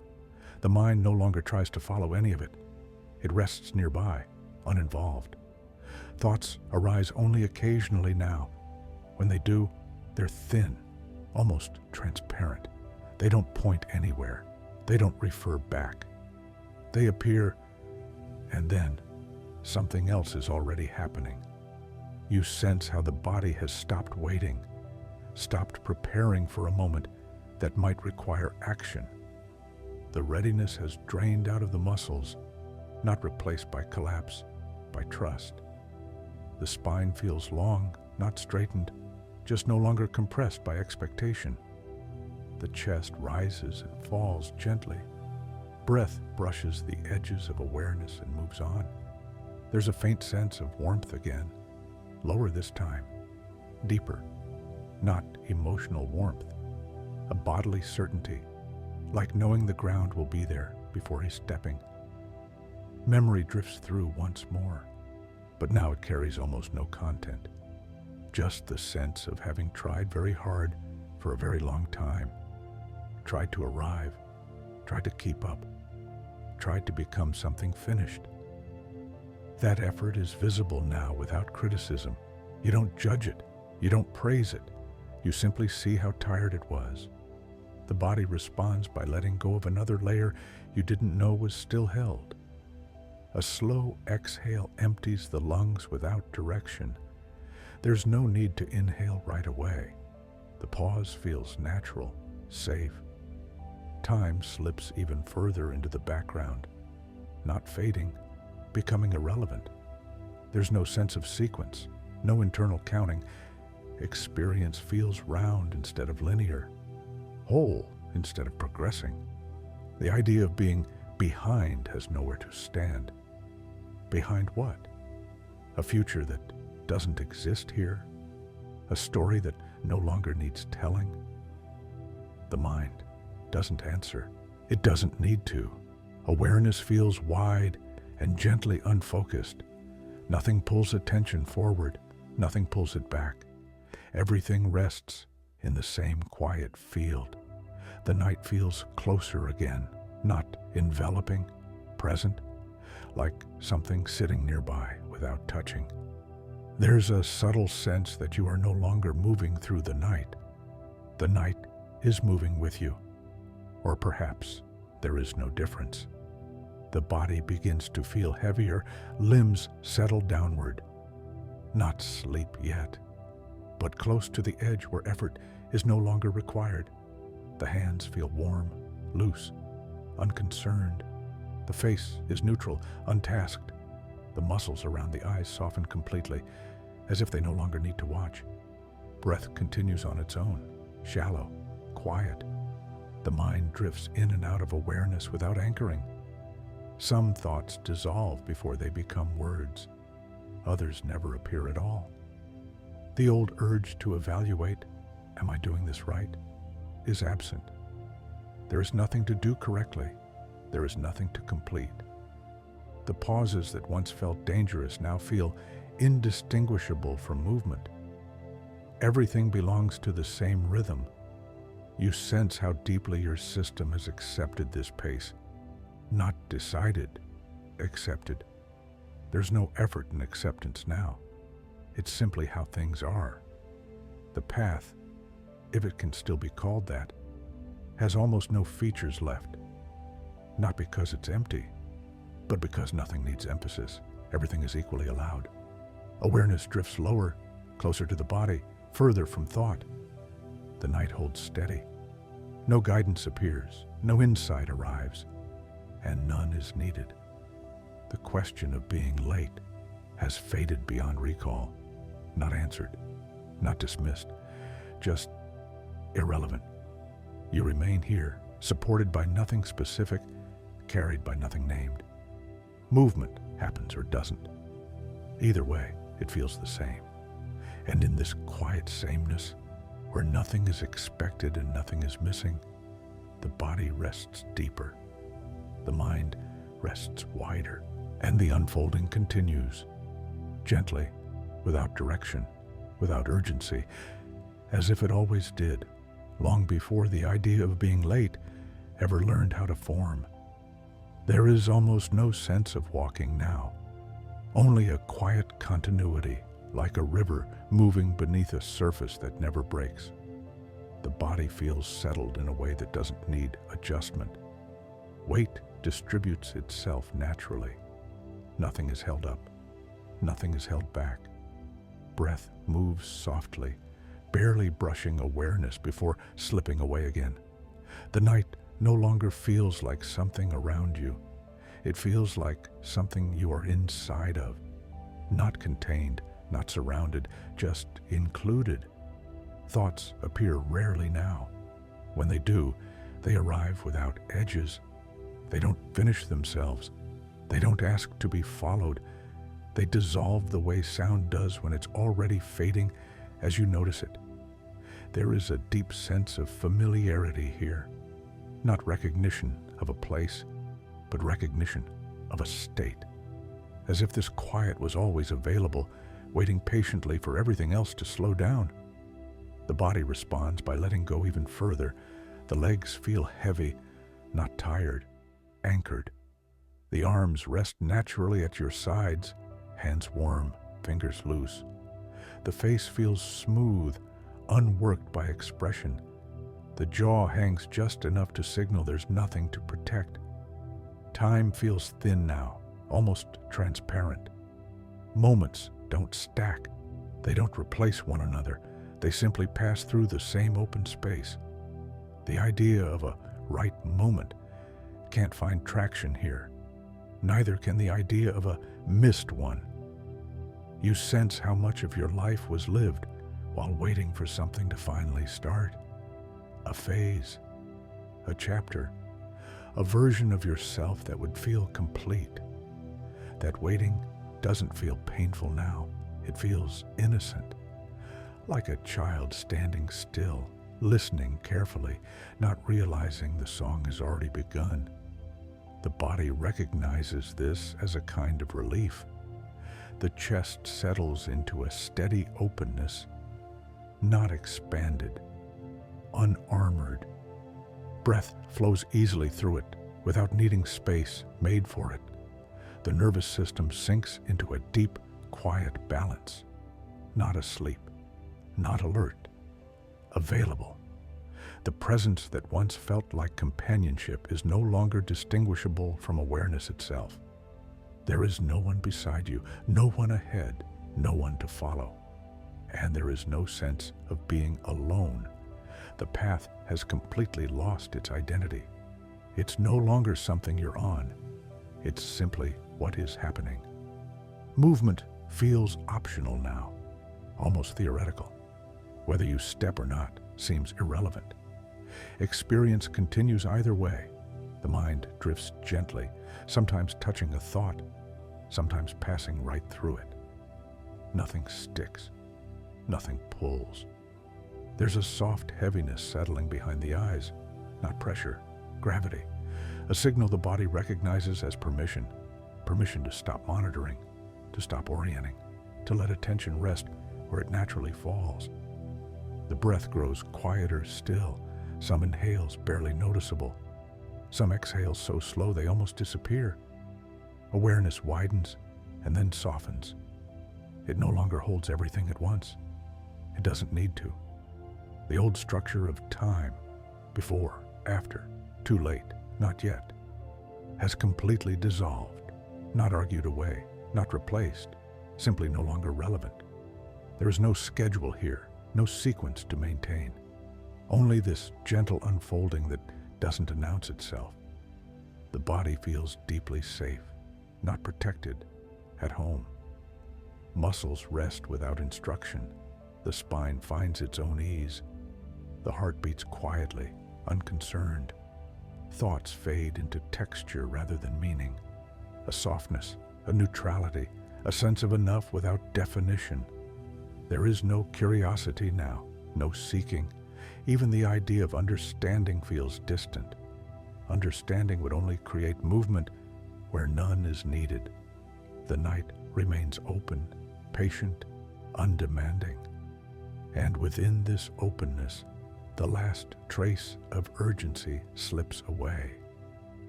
The mind no longer tries to follow any of it. It rests nearby, uninvolved. Thoughts arise only occasionally now. When they do, they're thin, almost transparent. They don't point anywhere. They don't refer back. They appear, and then something else is already happening. You sense how the body has stopped waiting, stopped preparing for a moment that might require action. The readiness has drained out of the muscles, not replaced by collapse, by trust. The spine feels long, not straightened, just no longer compressed by expectation. The chest rises and falls gently. Breath brushes the edges of awareness and moves on. There's a faint sense of warmth again, lower this time, deeper, not emotional warmth, a bodily certainty, like knowing the ground will be there before he's stepping. Memory drifts through once more, but now it carries almost no content, just the sense of having tried very hard for a very long time, tried to arrive, tried to keep up, tried to become something finished. That effort is visible now without criticism. You don't judge it. You don't praise it. You simply see how tired it was. The body responds by letting go of another layer you didn't know was still held. A slow exhale empties the lungs without direction. There's no need to inhale right away. The pause feels natural, safe. Time slips even further into the background, not fading, becoming irrelevant. There's no sense of sequence, no internal counting. Experience feels round instead of linear, whole instead of progressing. The idea of being behind has nowhere to stand. Behind what? A future that doesn't exist here? A story that no longer needs telling? The mind doesn't answer. It doesn't need to. Awareness feels wide and gently unfocused. Nothing pulls attention forward. Nothing pulls it back. Everything rests in the same quiet field. The night feels closer again, not enveloping, present, like something sitting nearby without touching. There's a subtle sense that you are no longer moving through the night. The night is moving with you. Or perhaps there is no difference. The body begins to feel heavier, limbs settle downward. Not sleep yet, but close to the edge where effort is no longer required. The hands feel warm, loose, unconcerned. The face is neutral, untasked. The muscles around the eyes soften completely, as if they no longer need to watch. Breath continues on its own, shallow, quiet. The mind drifts in and out of awareness without anchoring. Some thoughts dissolve before they become words. Others never appear at all. The old urge to evaluate, am I doing this right, is absent. There is nothing to do correctly. There is nothing to complete. The pauses that once felt dangerous now feel indistinguishable from movement. Everything belongs to the same rhythm. You sense how deeply your system has accepted this pace. Not decided, accepted. There's no effort in acceptance now. It's simply how things are. The path, if it can still be called that, has almost no features left. Not because it's empty, but because nothing needs emphasis. Everything is equally allowed. Awareness drifts lower, closer to the body, further from thought. The night holds steady. No guidance appears, no insight arrives, and none is needed. The question of being late has faded beyond recall, not answered, not dismissed, just irrelevant. You remain here, supported by nothing specific, carried by nothing named. Movement happens or doesn't. Either way, it feels the same. And in this quiet sameness, where nothing is expected and nothing is missing, the body rests deeper. The mind rests wider, and the unfolding continues, gently, without direction, without urgency, as if it always did, long before the idea of being late ever learned how to form. There is almost no sense of walking now, only a quiet continuity, like a river moving beneath a surface that never breaks. The body feels settled in a way that doesn't need adjustment. Weight distributes itself naturally. Nothing is held up. Nothing is held back. Breath moves softly, barely brushing awareness before slipping away again. The night no longer feels like something around you. It feels like something you are inside of, not contained, not surrounded, just included. Thoughts appear rarely now. When they do, they arrive without edges. They don't finish themselves. They don't ask to be followed. They dissolve the way sound does when it's already fading as you notice it. There is a deep sense of familiarity here, not recognition of a place, but recognition of a state, as if this quiet was always available, waiting patiently for everything else to slow down. The body responds by letting go even further. The legs feel heavy, not tired, anchored. The arms rest naturally at your sides, hands warm, fingers loose. The face feels smooth, unworked by expression. The jaw hangs just enough to signal there's nothing to protect. Time feels thin now, almost transparent. Moments don't stack. They don't replace one another. They simply pass through the same open space. The idea of a right moment can't find traction here. Neither can the idea of a missed one. You sense how much of your life was lived while waiting for something to finally start. A phase, a chapter, a version of yourself that would feel complete. That waiting doesn't feel painful now. It feels innocent, like a child standing still, listening carefully, not realizing the song has already begun. The body recognizes this as a kind of relief. The chest settles into a steady openness, not expanded, unarmored. Breath flows easily through it without needing space made for it. The nervous system sinks into a deep, quiet balance, not asleep, not alert, available. The presence that once felt like companionship is no longer distinguishable from awareness itself. There is no one beside you, no one ahead, no one to follow. And there is no sense of being alone. The path has completely lost its identity. It's no longer something you're on. It's simply what is happening. Movement feels optional now, almost theoretical. Whether you step or not seems irrelevant. Experience continues either way. The mind drifts gently, sometimes touching a thought, sometimes passing right through it. Nothing sticks. Nothing pulls. There's a soft heaviness settling behind the eyes, not pressure, gravity. A signal the body recognizes as permission. Permission to stop monitoring, to stop orienting, to let attention rest where it naturally falls. The breath grows quieter still. Some inhales barely noticeable. Some exhales so slow they almost disappear. Awareness widens and then softens. It no longer holds everything at once. It doesn't need to. The old structure of time, before, after, too late, not yet, has completely dissolved, not argued away, not replaced, simply no longer relevant. There is no schedule here, no sequence to maintain. Only this gentle unfolding that doesn't announce itself. The body feels deeply safe, not protected, at home. Muscles rest without instruction. The spine finds its own ease. The heart beats quietly, unconcerned. Thoughts fade into texture rather than meaning. A softness, a neutrality, a sense of enough without definition. There is no curiosity now, no seeking. Even the idea of understanding feels distant. Understanding would only create movement where none is needed. The night remains open, patient, undemanding. And within this openness, the last trace of urgency slips away.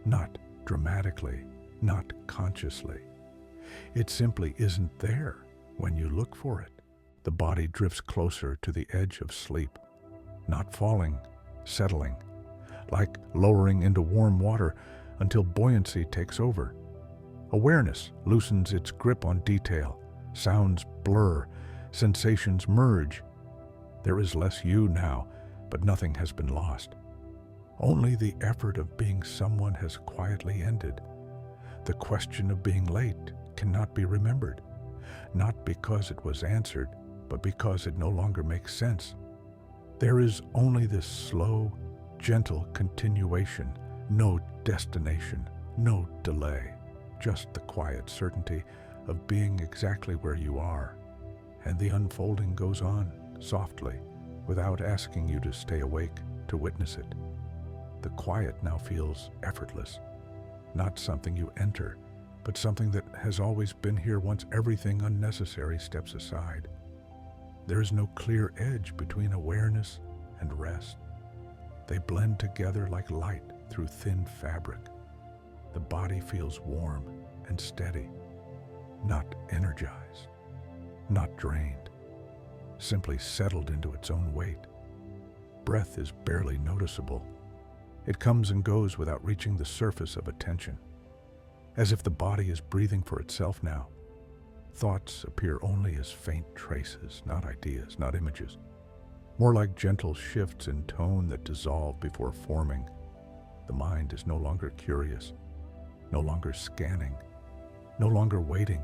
Not dramatically, not consciously. It simply isn't there when you look for it. The body drifts closer to the edge of sleep, not falling, settling, like lowering into warm water until buoyancy takes over. Awareness loosens its grip on detail, sounds blur, sensations merge. There is less you now, but nothing has been lost. Only the effort of being someone has quietly ended. The question of being late cannot be remembered, not because it was answered, but because it no longer makes sense. There is only this slow, gentle continuation, no destination, no delay, just the quiet certainty of being exactly where you are. And the unfolding goes on, softly, without asking you to stay awake to witness it. The quiet now feels effortless, not something you enter, but something that has always been here once everything unnecessary steps aside. There is no clear edge between awareness and rest. They blend together like light through thin fabric. The body feels warm and steady, not energized, not drained, simply settled into its own weight. Breath is barely noticeable. It comes and goes without reaching the surface of attention, as if the body is breathing for itself now. Thoughts appear only as faint traces, not ideas, not images. More like gentle shifts in tone that dissolve before forming. The mind is no longer curious, no longer scanning, no longer waiting.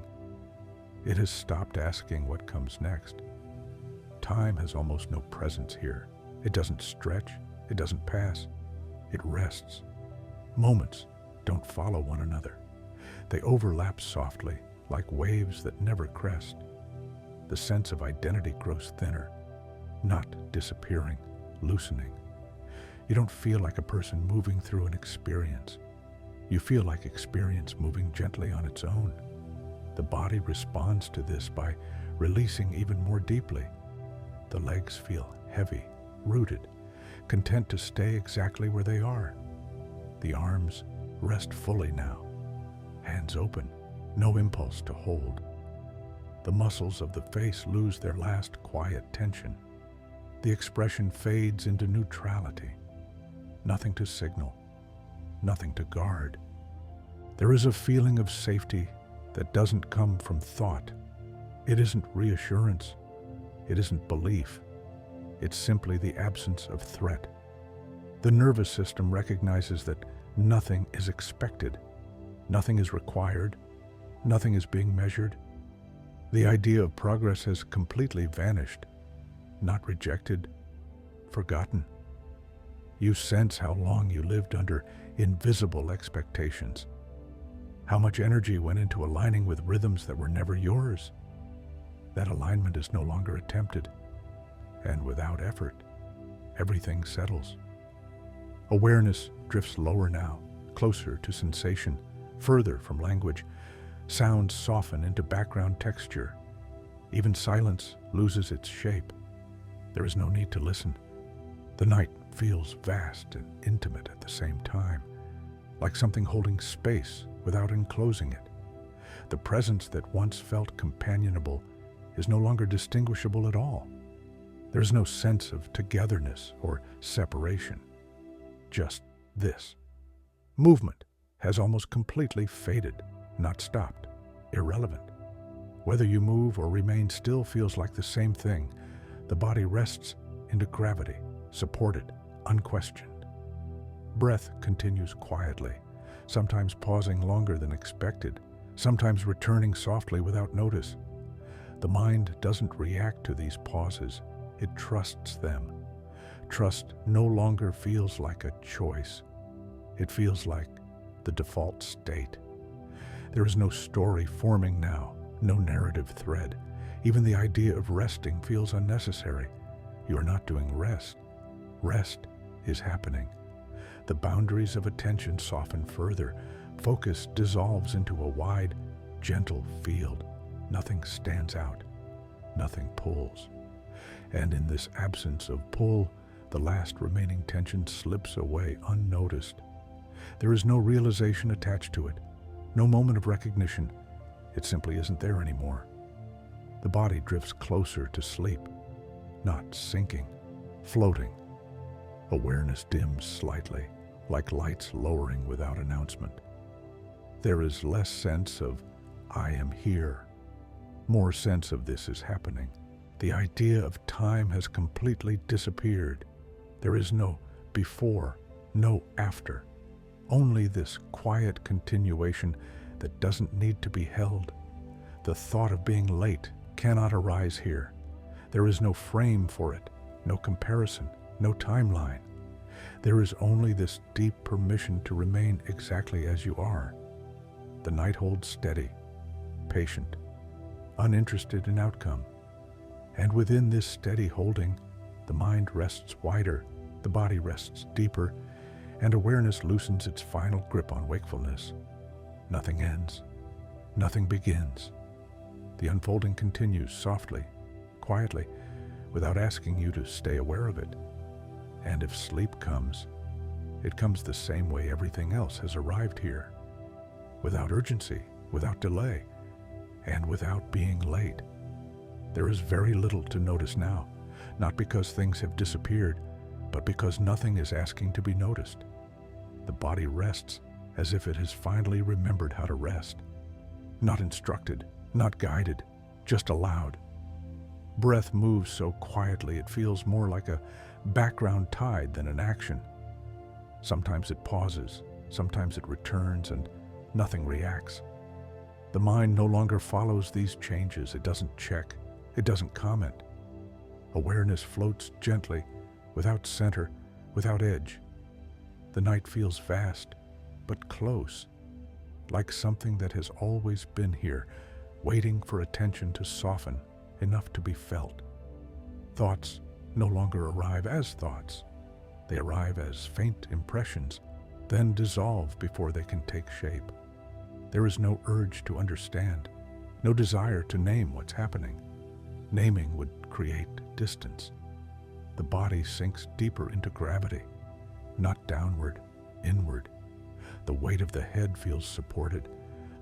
It has stopped asking what comes next. Time has almost no presence here. It doesn't stretch, it doesn't pass, it rests. Moments don't follow one another. They overlap softly, like waves that never crest. The sense of identity grows thinner, not disappearing, loosening. You don't feel like a person moving through an experience. You feel like experience moving gently on its own. The body responds to this by releasing even more deeply. The legs feel heavy, rooted, content to stay exactly where they are. The arms rest fully now, hands open, no impulse to hold. The muscles of the face lose their last quiet tension. The expression fades into neutrality. Nothing to signal, nothing to guard. There is a feeling of safety that doesn't come from thought. It isn't reassurance. It isn't belief. It's simply the absence of threat. The nervous system recognizes that nothing is expected, nothing is required, nothing is being measured. The idea of progress has completely vanished, not rejected, forgotten. You sense how long you lived under invisible expectations, how much energy went into aligning with rhythms that were never yours. That alignment is no longer attempted, and without effort, everything settles. Awareness drifts lower now, closer to sensation, further from language. Sounds soften into background texture. Even silence loses its shape. There is no need to listen. The night feels vast and intimate at the same time, like something holding space without enclosing it. The presence that once felt companionable is no longer distinguishable at all. There is no sense of togetherness or separation. Just this. Movement has almost completely faded, not stopped, irrelevant. Whether you move or remain still feels like the same thing. The body rests into gravity, supported, unquestioned. Breath continues quietly, sometimes pausing longer than expected, sometimes returning softly without notice. The mind doesn't react to these pauses, it trusts them. Trust no longer feels like a choice. It feels like the default state. There is no story forming now, no narrative thread. Even the idea of resting feels unnecessary. You are not doing rest. Rest is happening. The boundaries of attention soften further. Focus dissolves into a wide, gentle field. Nothing stands out. Nothing pulls. And in this absence of pull, the last remaining tension slips away unnoticed. There is no realization attached to it, no moment of recognition. It simply isn't there anymore. The body drifts closer to sleep, not sinking, floating. Awareness dims slightly, like lights lowering without announcement. There is less sense of, I am here. More sense of this is happening. The idea of time has completely disappeared. There is no before, no after. Only this quiet continuation that doesn't need to be held. The thought of being late cannot arise here. There is no frame for it, no comparison, no timeline. There is only this deep permission to remain exactly as you are. The night holds steady, patient, uninterested in outcome. And within this steady holding, the mind rests wider, the body rests deeper, and awareness loosens its final grip on wakefulness. Nothing ends. Nothing begins. The unfolding continues softly, quietly, without asking you to stay aware of it. And if sleep comes, it comes the same way everything else has arrived here. Without urgency, without delay, and without being late. There is very little to notice now, not because things have disappeared, but because nothing is asking to be noticed. The body rests as if it has finally remembered how to rest. Not instructed, not guided, just allowed. Breath moves so quietly it feels more like a background tide than an action. Sometimes it pauses, sometimes it returns, and nothing reacts. The mind no longer follows these changes. It doesn't check. It doesn't comment. Awareness floats gently, without center, without edge. The night feels vast, but close, like something that has always been here, waiting for attention to soften enough to be felt. Thoughts no longer arrive as thoughts. They arrive as faint impressions, then dissolve before they can take shape. There is no urge to understand, no desire to name what's happening. Naming would create distance. The body sinks deeper into gravity, not downward, inward. The weight of the head feels supported.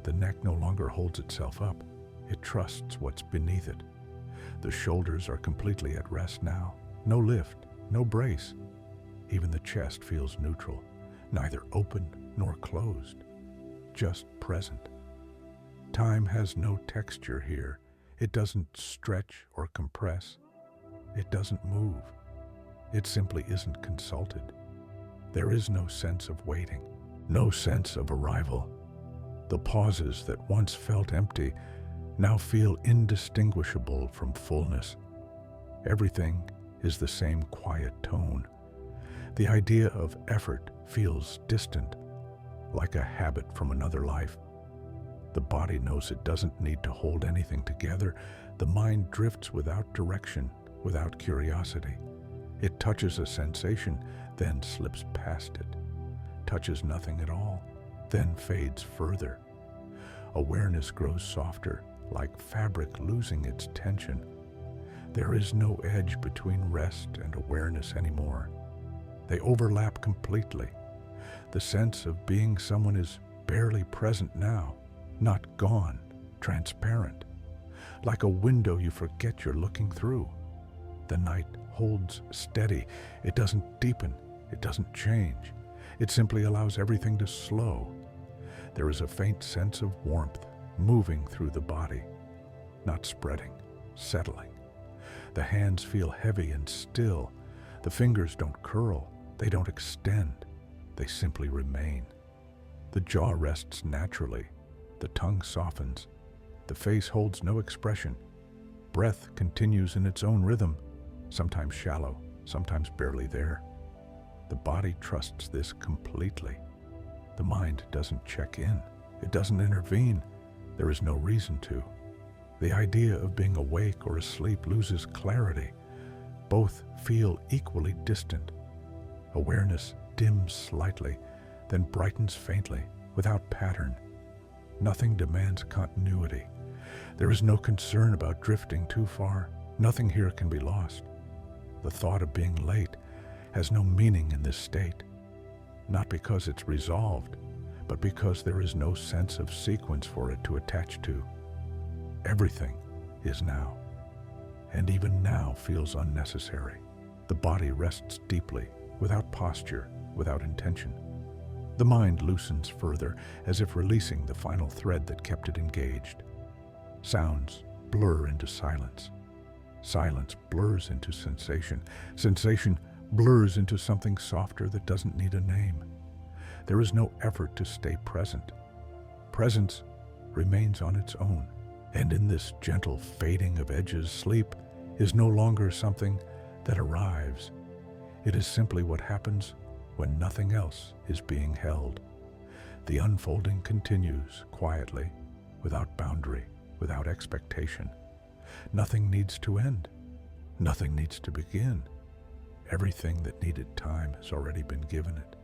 The neck no longer holds itself up. It trusts what's beneath it. The shoulders are completely at rest now. No lift, no brace. Even the chest feels neutral, neither open nor closed, just present. Time has no texture here. It doesn't stretch or compress. It doesn't move. It simply isn't consulted. There is no sense of waiting, no sense of arrival. The pauses that once felt empty now feel indistinguishable from fullness. Everything is the same quiet tone. The idea of effort feels distant, like a habit from another life. The body knows it doesn't need to hold anything together. The mind drifts without direction, without curiosity. It touches a sensation, then slips past it. Touches nothing at all, then fades further. Awareness grows softer, like fabric losing its tension. There is no edge between rest and awareness anymore. They overlap completely. The sense of being someone is barely present now, not gone, transparent. Like a window you forget you're looking through. The night holds steady. It doesn't deepen. It doesn't change. It simply allows everything to slow. There is a faint sense of warmth moving through the body, not spreading, settling. The hands feel heavy and still. The fingers don't curl. They don't extend. They simply remain. The jaw rests naturally. The tongue softens. The face holds no expression. Breath continues in its own rhythm, sometimes shallow, sometimes barely there. The body trusts this completely. The mind doesn't check in. It doesn't intervene. There is no reason to. The idea of being awake or asleep loses clarity. Both feel equally distant. Awareness dims slightly, then brightens faintly, without pattern. Nothing demands continuity. There is no concern about drifting too far. Nothing here can be lost. The thought of being late has no meaning in this state, not because it's resolved, but because there is no sense of sequence for it to attach to. Everything is now, and even now feels unnecessary. The body rests deeply, without posture, without intention. The mind loosens further, as if releasing the final thread that kept it engaged. Sounds blur into silence. Silence blurs into sensation. Sensation blurs into something softer that doesn't need a name. There is no effort to stay present. Presence remains on its own. And in this gentle fading of edges, sleep is no longer something that arrives. It is simply what happens when nothing else is being held. The unfolding continues quietly, without boundary, without expectation. Nothing needs to end. Nothing needs to begin. Everything that needed time has already been given it.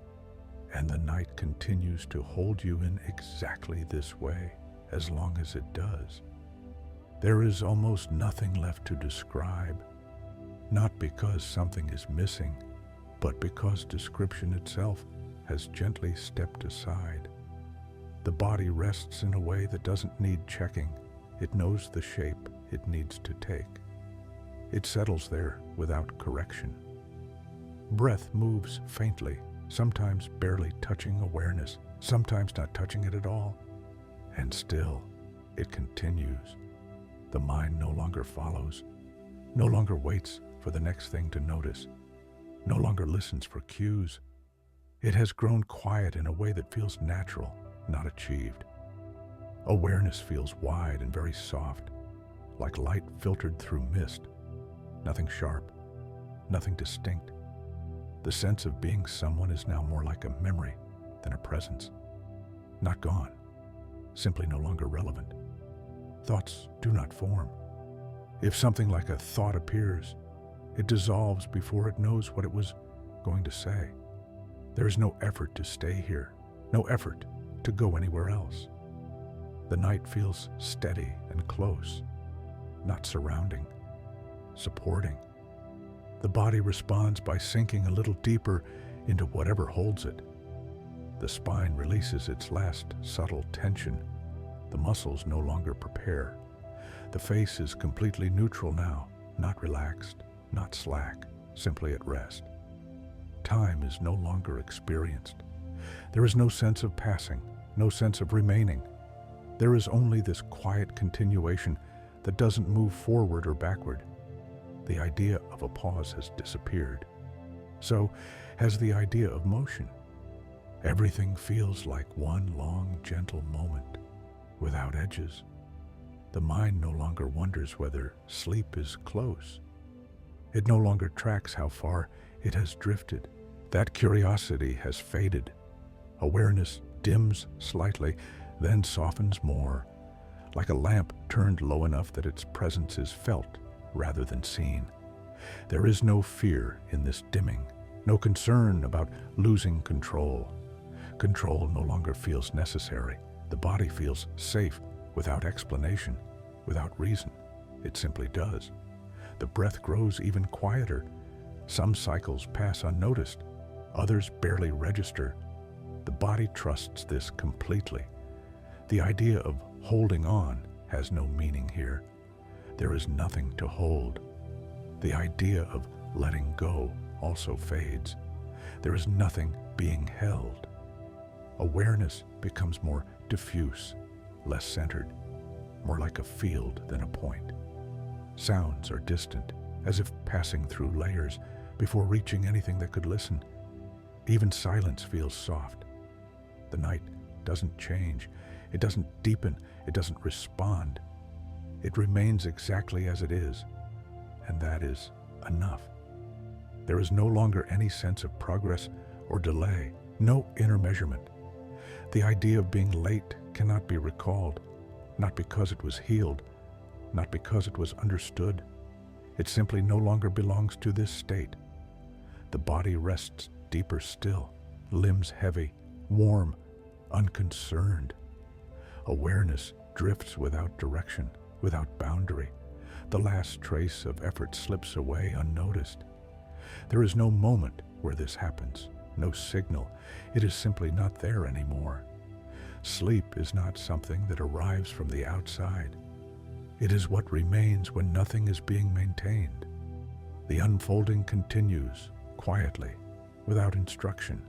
And the night continues to hold you in exactly this way, as long as it does. There is almost nothing left to describe, not because something is missing, but because description itself has gently stepped aside. The body rests in a way that doesn't need checking. It knows the shape it needs to take. It settles there without correction. Breath moves faintly, sometimes barely touching awareness, sometimes not touching it at all. And still, it continues. The mind no longer follows, no longer waits for the next thing to notice, no longer listens for cues. It has grown quiet in a way that feels natural, not achieved. Awareness feels wide and very soft, like light filtered through mist. Nothing sharp, nothing distinct. The sense of being someone is now more like a memory than a presence. Not gone, simply no longer relevant. Thoughts do not form. If something like a thought appears, It dissolves before it knows what it was going to say. There is no effort to stay here, no effort to go anywhere else. The night feels steady and close, not surrounding, supporting. The body responds by sinking a little deeper into whatever holds it. The spine releases its last subtle tension. The muscles no longer prepare. The face is completely neutral now, not relaxed, not slack, simply at rest. Time is no longer experienced. There is no sense of passing, no sense of remaining. There is only this quiet continuation that doesn't move forward or backward. The idea of a pause has disappeared. So has the idea of motion. Everything feels like one long, gentle moment, without edges. The mind no longer wonders whether sleep is close. It no longer tracks how far it has drifted. That curiosity has faded. Awareness dims slightly, then softens more, like a lamp turned low enough that its presence is felt rather than seen. There is no fear in this dimming, no concern about losing control. Control no longer feels necessary. The body feels safe without explanation, without reason. It simply does. The breath grows even quieter. Some cycles pass unnoticed. Others barely register. The body trusts this completely. The idea of holding on has no meaning here. There is nothing to hold. The idea of letting go also fades. There is nothing being held. Awareness becomes more diffuse, less centered, more like a field than a point. Sounds are distant, as if passing through layers before reaching anything that could listen. Even silence feels soft. The night doesn't change. It doesn't deepen. It doesn't respond. It remains exactly as it is, and that is enough. There is no longer any sense of progress or delay, no inner measurement. The idea of being late cannot be recalled, not because it was healed, not because it was understood. It simply no longer belongs to this state. The body rests deeper still, limbs heavy, warm, unconcerned. Awareness drifts without direction, without boundary. The last trace of effort slips away unnoticed. There is no moment where this happens, no signal. It is simply not there anymore. Sleep is not something that arrives from the outside. It is what remains when nothing is being maintained. The unfolding continues, quietly, without instruction,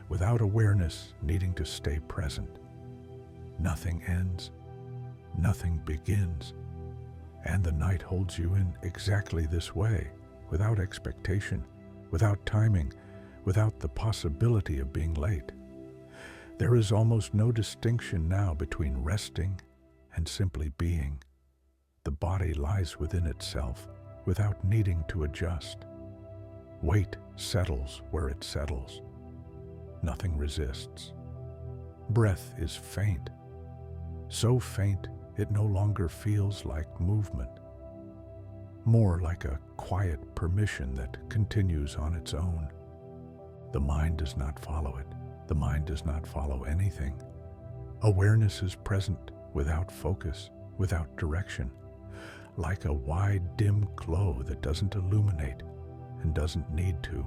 without awareness needing to stay present. Nothing ends, nothing begins, and the night holds you in exactly this way, without expectation, without timing, without the possibility of being late. There is almost no distinction now between resting and simply being. The body lies within itself without needing to adjust. Weight settles where it settles. Nothing resists. Breath is faint, so faint it no longer feels like movement, more like a quiet permission that continues on its own. The mind does not follow it. The mind does not follow anything. Awareness is present without focus, without direction, like a wide, dim glow that doesn't illuminate and doesn't need to.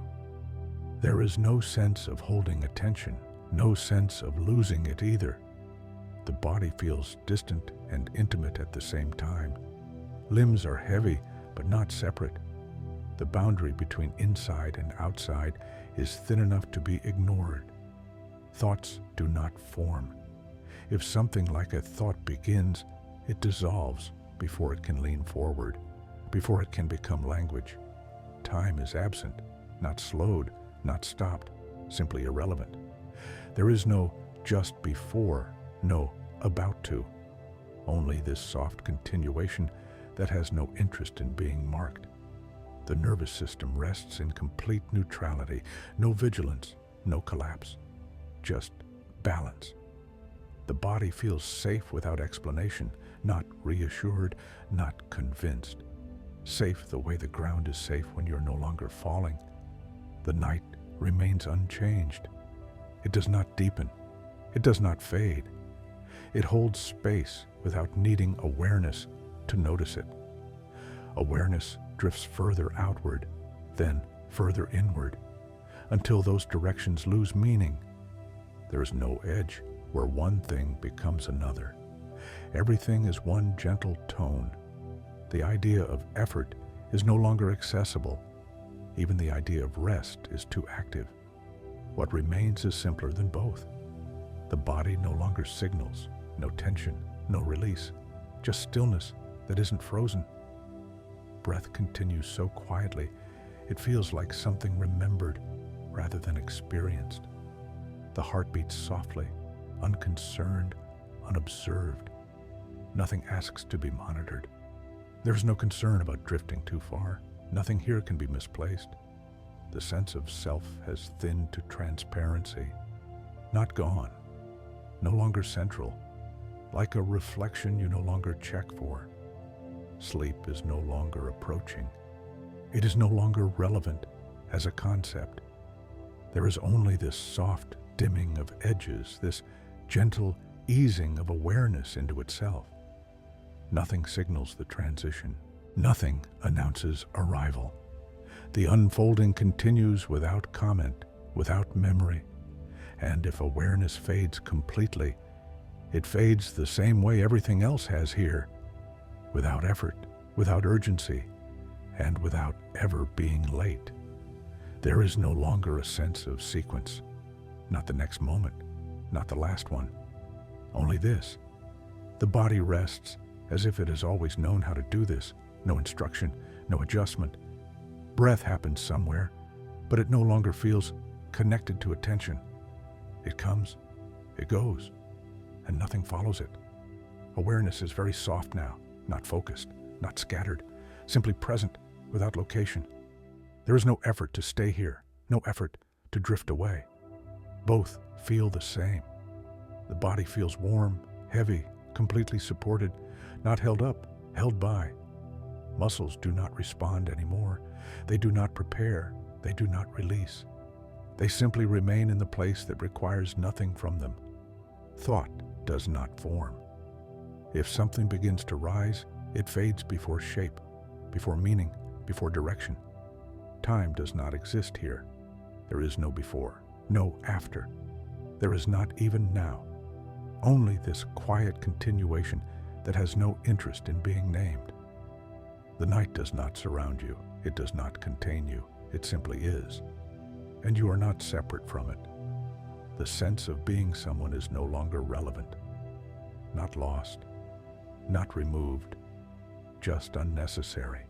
There is no sense of holding attention, no sense of losing it either. The body feels distant and intimate at the same time. Limbs are heavy, but not separate. The boundary between inside and outside is thin enough to be ignored. Thoughts do not form. If something like a thought begins, it dissolves before it can lean forward, before it can become language. Time is absent, not slowed, not stopped, simply irrelevant. There is no just before, no about to. Only this soft continuation that has no interest in being marked. The nervous system rests in complete neutrality, no vigilance, no collapse, just balance. The body feels safe without explanation, not reassured, not convinced, safe the way the ground is safe when you're no longer falling. The night remains unchanged. It does not deepen. It does not fade. It holds space without needing awareness to notice it. Awareness drifts further outward, then further inward, until those directions lose meaning. There is no edge where one thing becomes another. Everything is one gentle tone. The idea of effort is no longer accessible. Even the idea of rest is too active. What remains is simpler than both. The body no longer signals, no tension, no release, just stillness that isn't frozen. Breath continues so quietly, it feels like something remembered rather than experienced. The heart beats softly, unconcerned, unobserved. Nothing asks to be monitored. There's no concern about drifting too far. Nothing here can be misplaced. The sense of self has thinned to transparency, not gone, no longer central, like a reflection you no longer check for. Sleep is no longer approaching. It is no longer relevant as a concept. There is only this soft dimming of edges, this gentle easing of awareness into itself. Nothing signals the transition. Nothing announces arrival. The unfolding continues without comment, without memory. And if awareness fades completely, it fades the same way everything else has here, without effort, without urgency, and without ever being late. There is no longer a sense of sequence, not the next moment, not the last one, only this. The body rests as if it has always known how to do this. No instruction, no adjustment. Breath happens somewhere, but it no longer feels connected to attention. It comes, it goes, and nothing follows it. Awareness is very soft now, not focused, not scattered, simply present without location. There is no effort to stay here, no effort to drift away. Both feel the same. The body feels warm, heavy, completely supported, not held up, held by. Muscles do not respond anymore. They do not prepare. They do not release. They simply remain in the place that requires nothing from them. Thought does not form. If something begins to rise, it fades before shape, before meaning, before direction. Time does not exist here. There is no before, no after. There is not even now. Only this quiet continuation that has no interest in being named. The night does not surround you. It does not contain you. It simply is. And you are not separate from it. The sense of being someone is no longer relevant. Not lost. Not removed. Just unnecessary.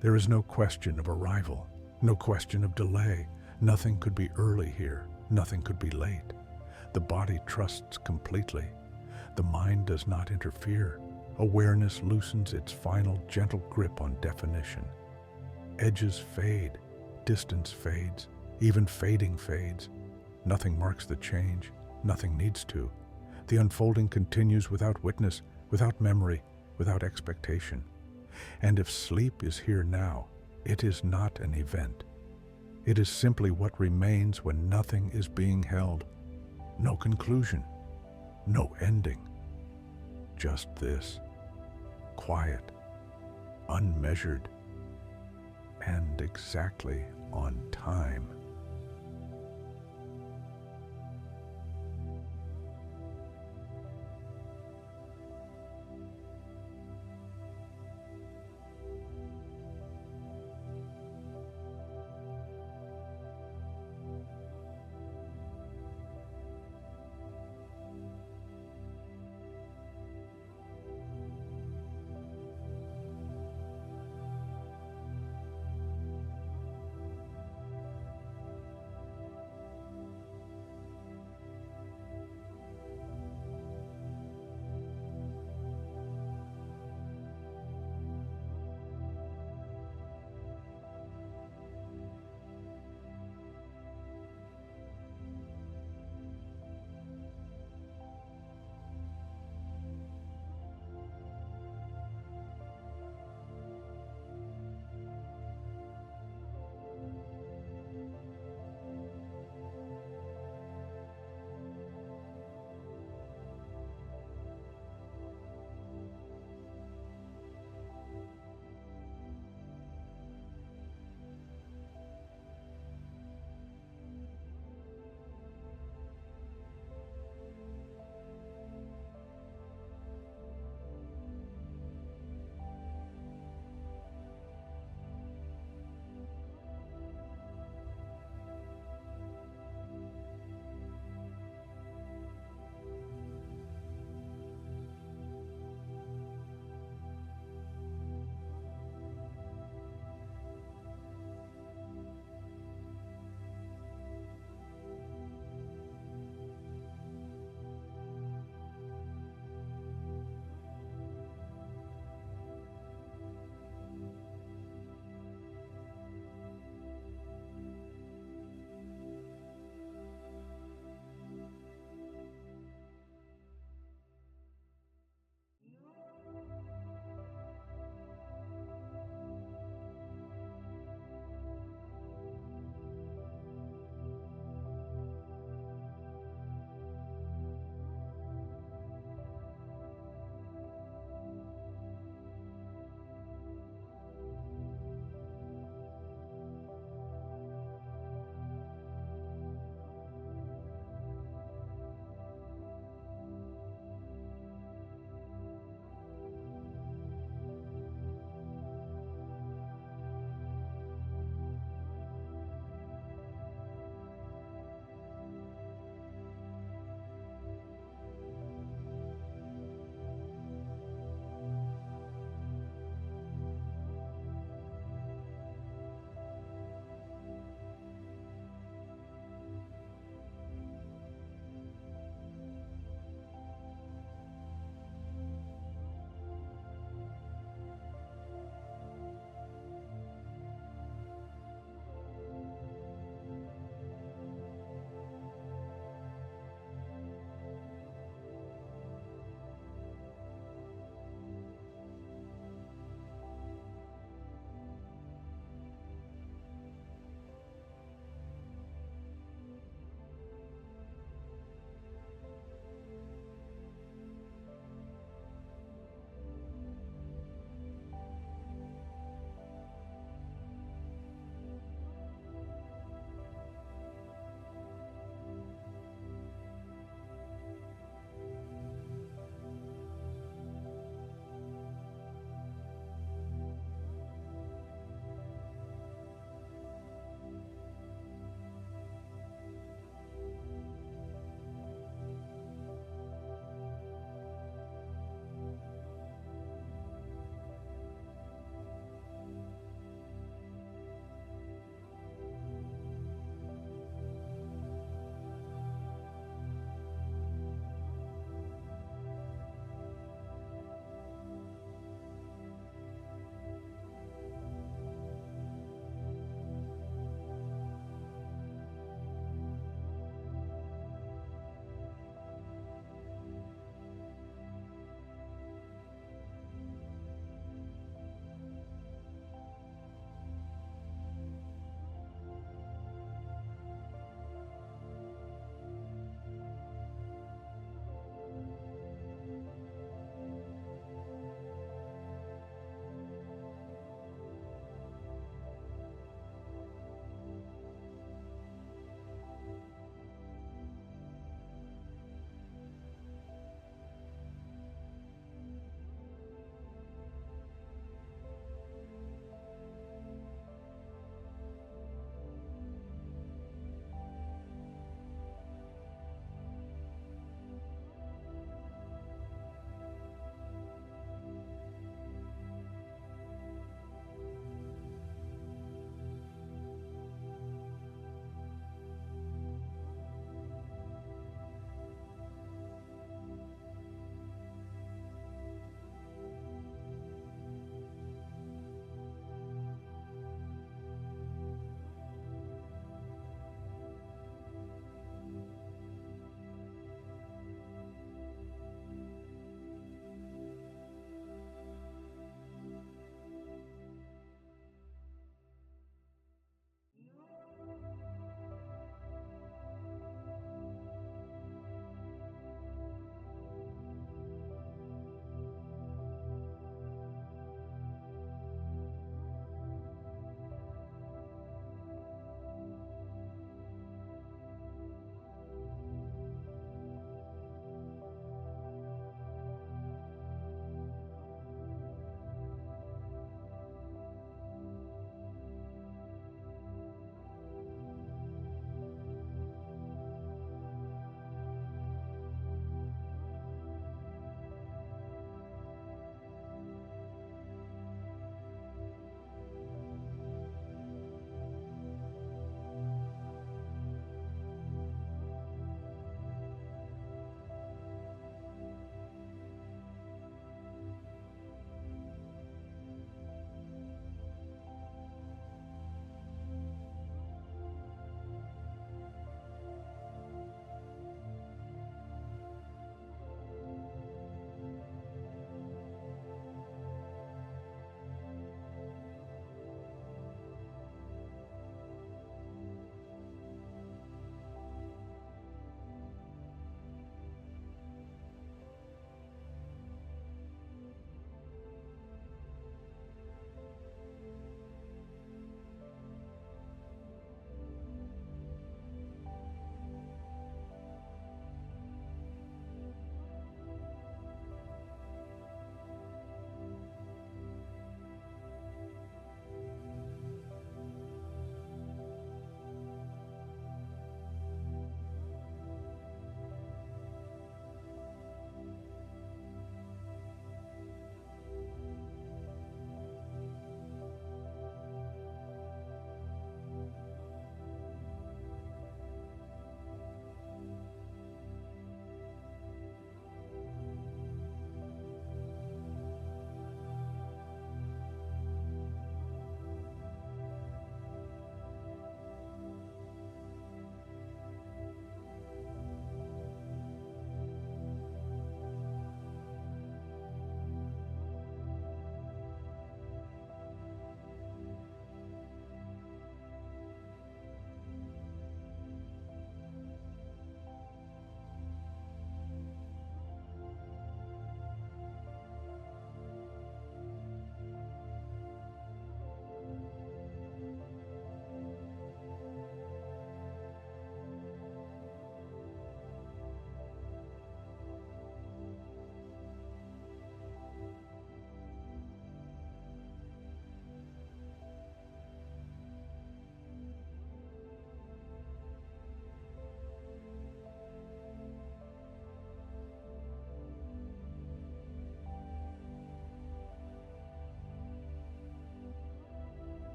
There is no question of arrival. No question of delay. Nothing could be early here. Nothing could be late. The body trusts completely. The mind does not interfere. Awareness loosens its final gentle grip on definition. Edges fade, distance fades, even fading fades. Nothing marks the change, nothing needs to. The unfolding continues without witness, without memory, without expectation. And if sleep is here now, it is not an event. It is simply what remains when nothing is being held. No conclusion, no ending. Just this, quiet, unmeasured, and exactly on time.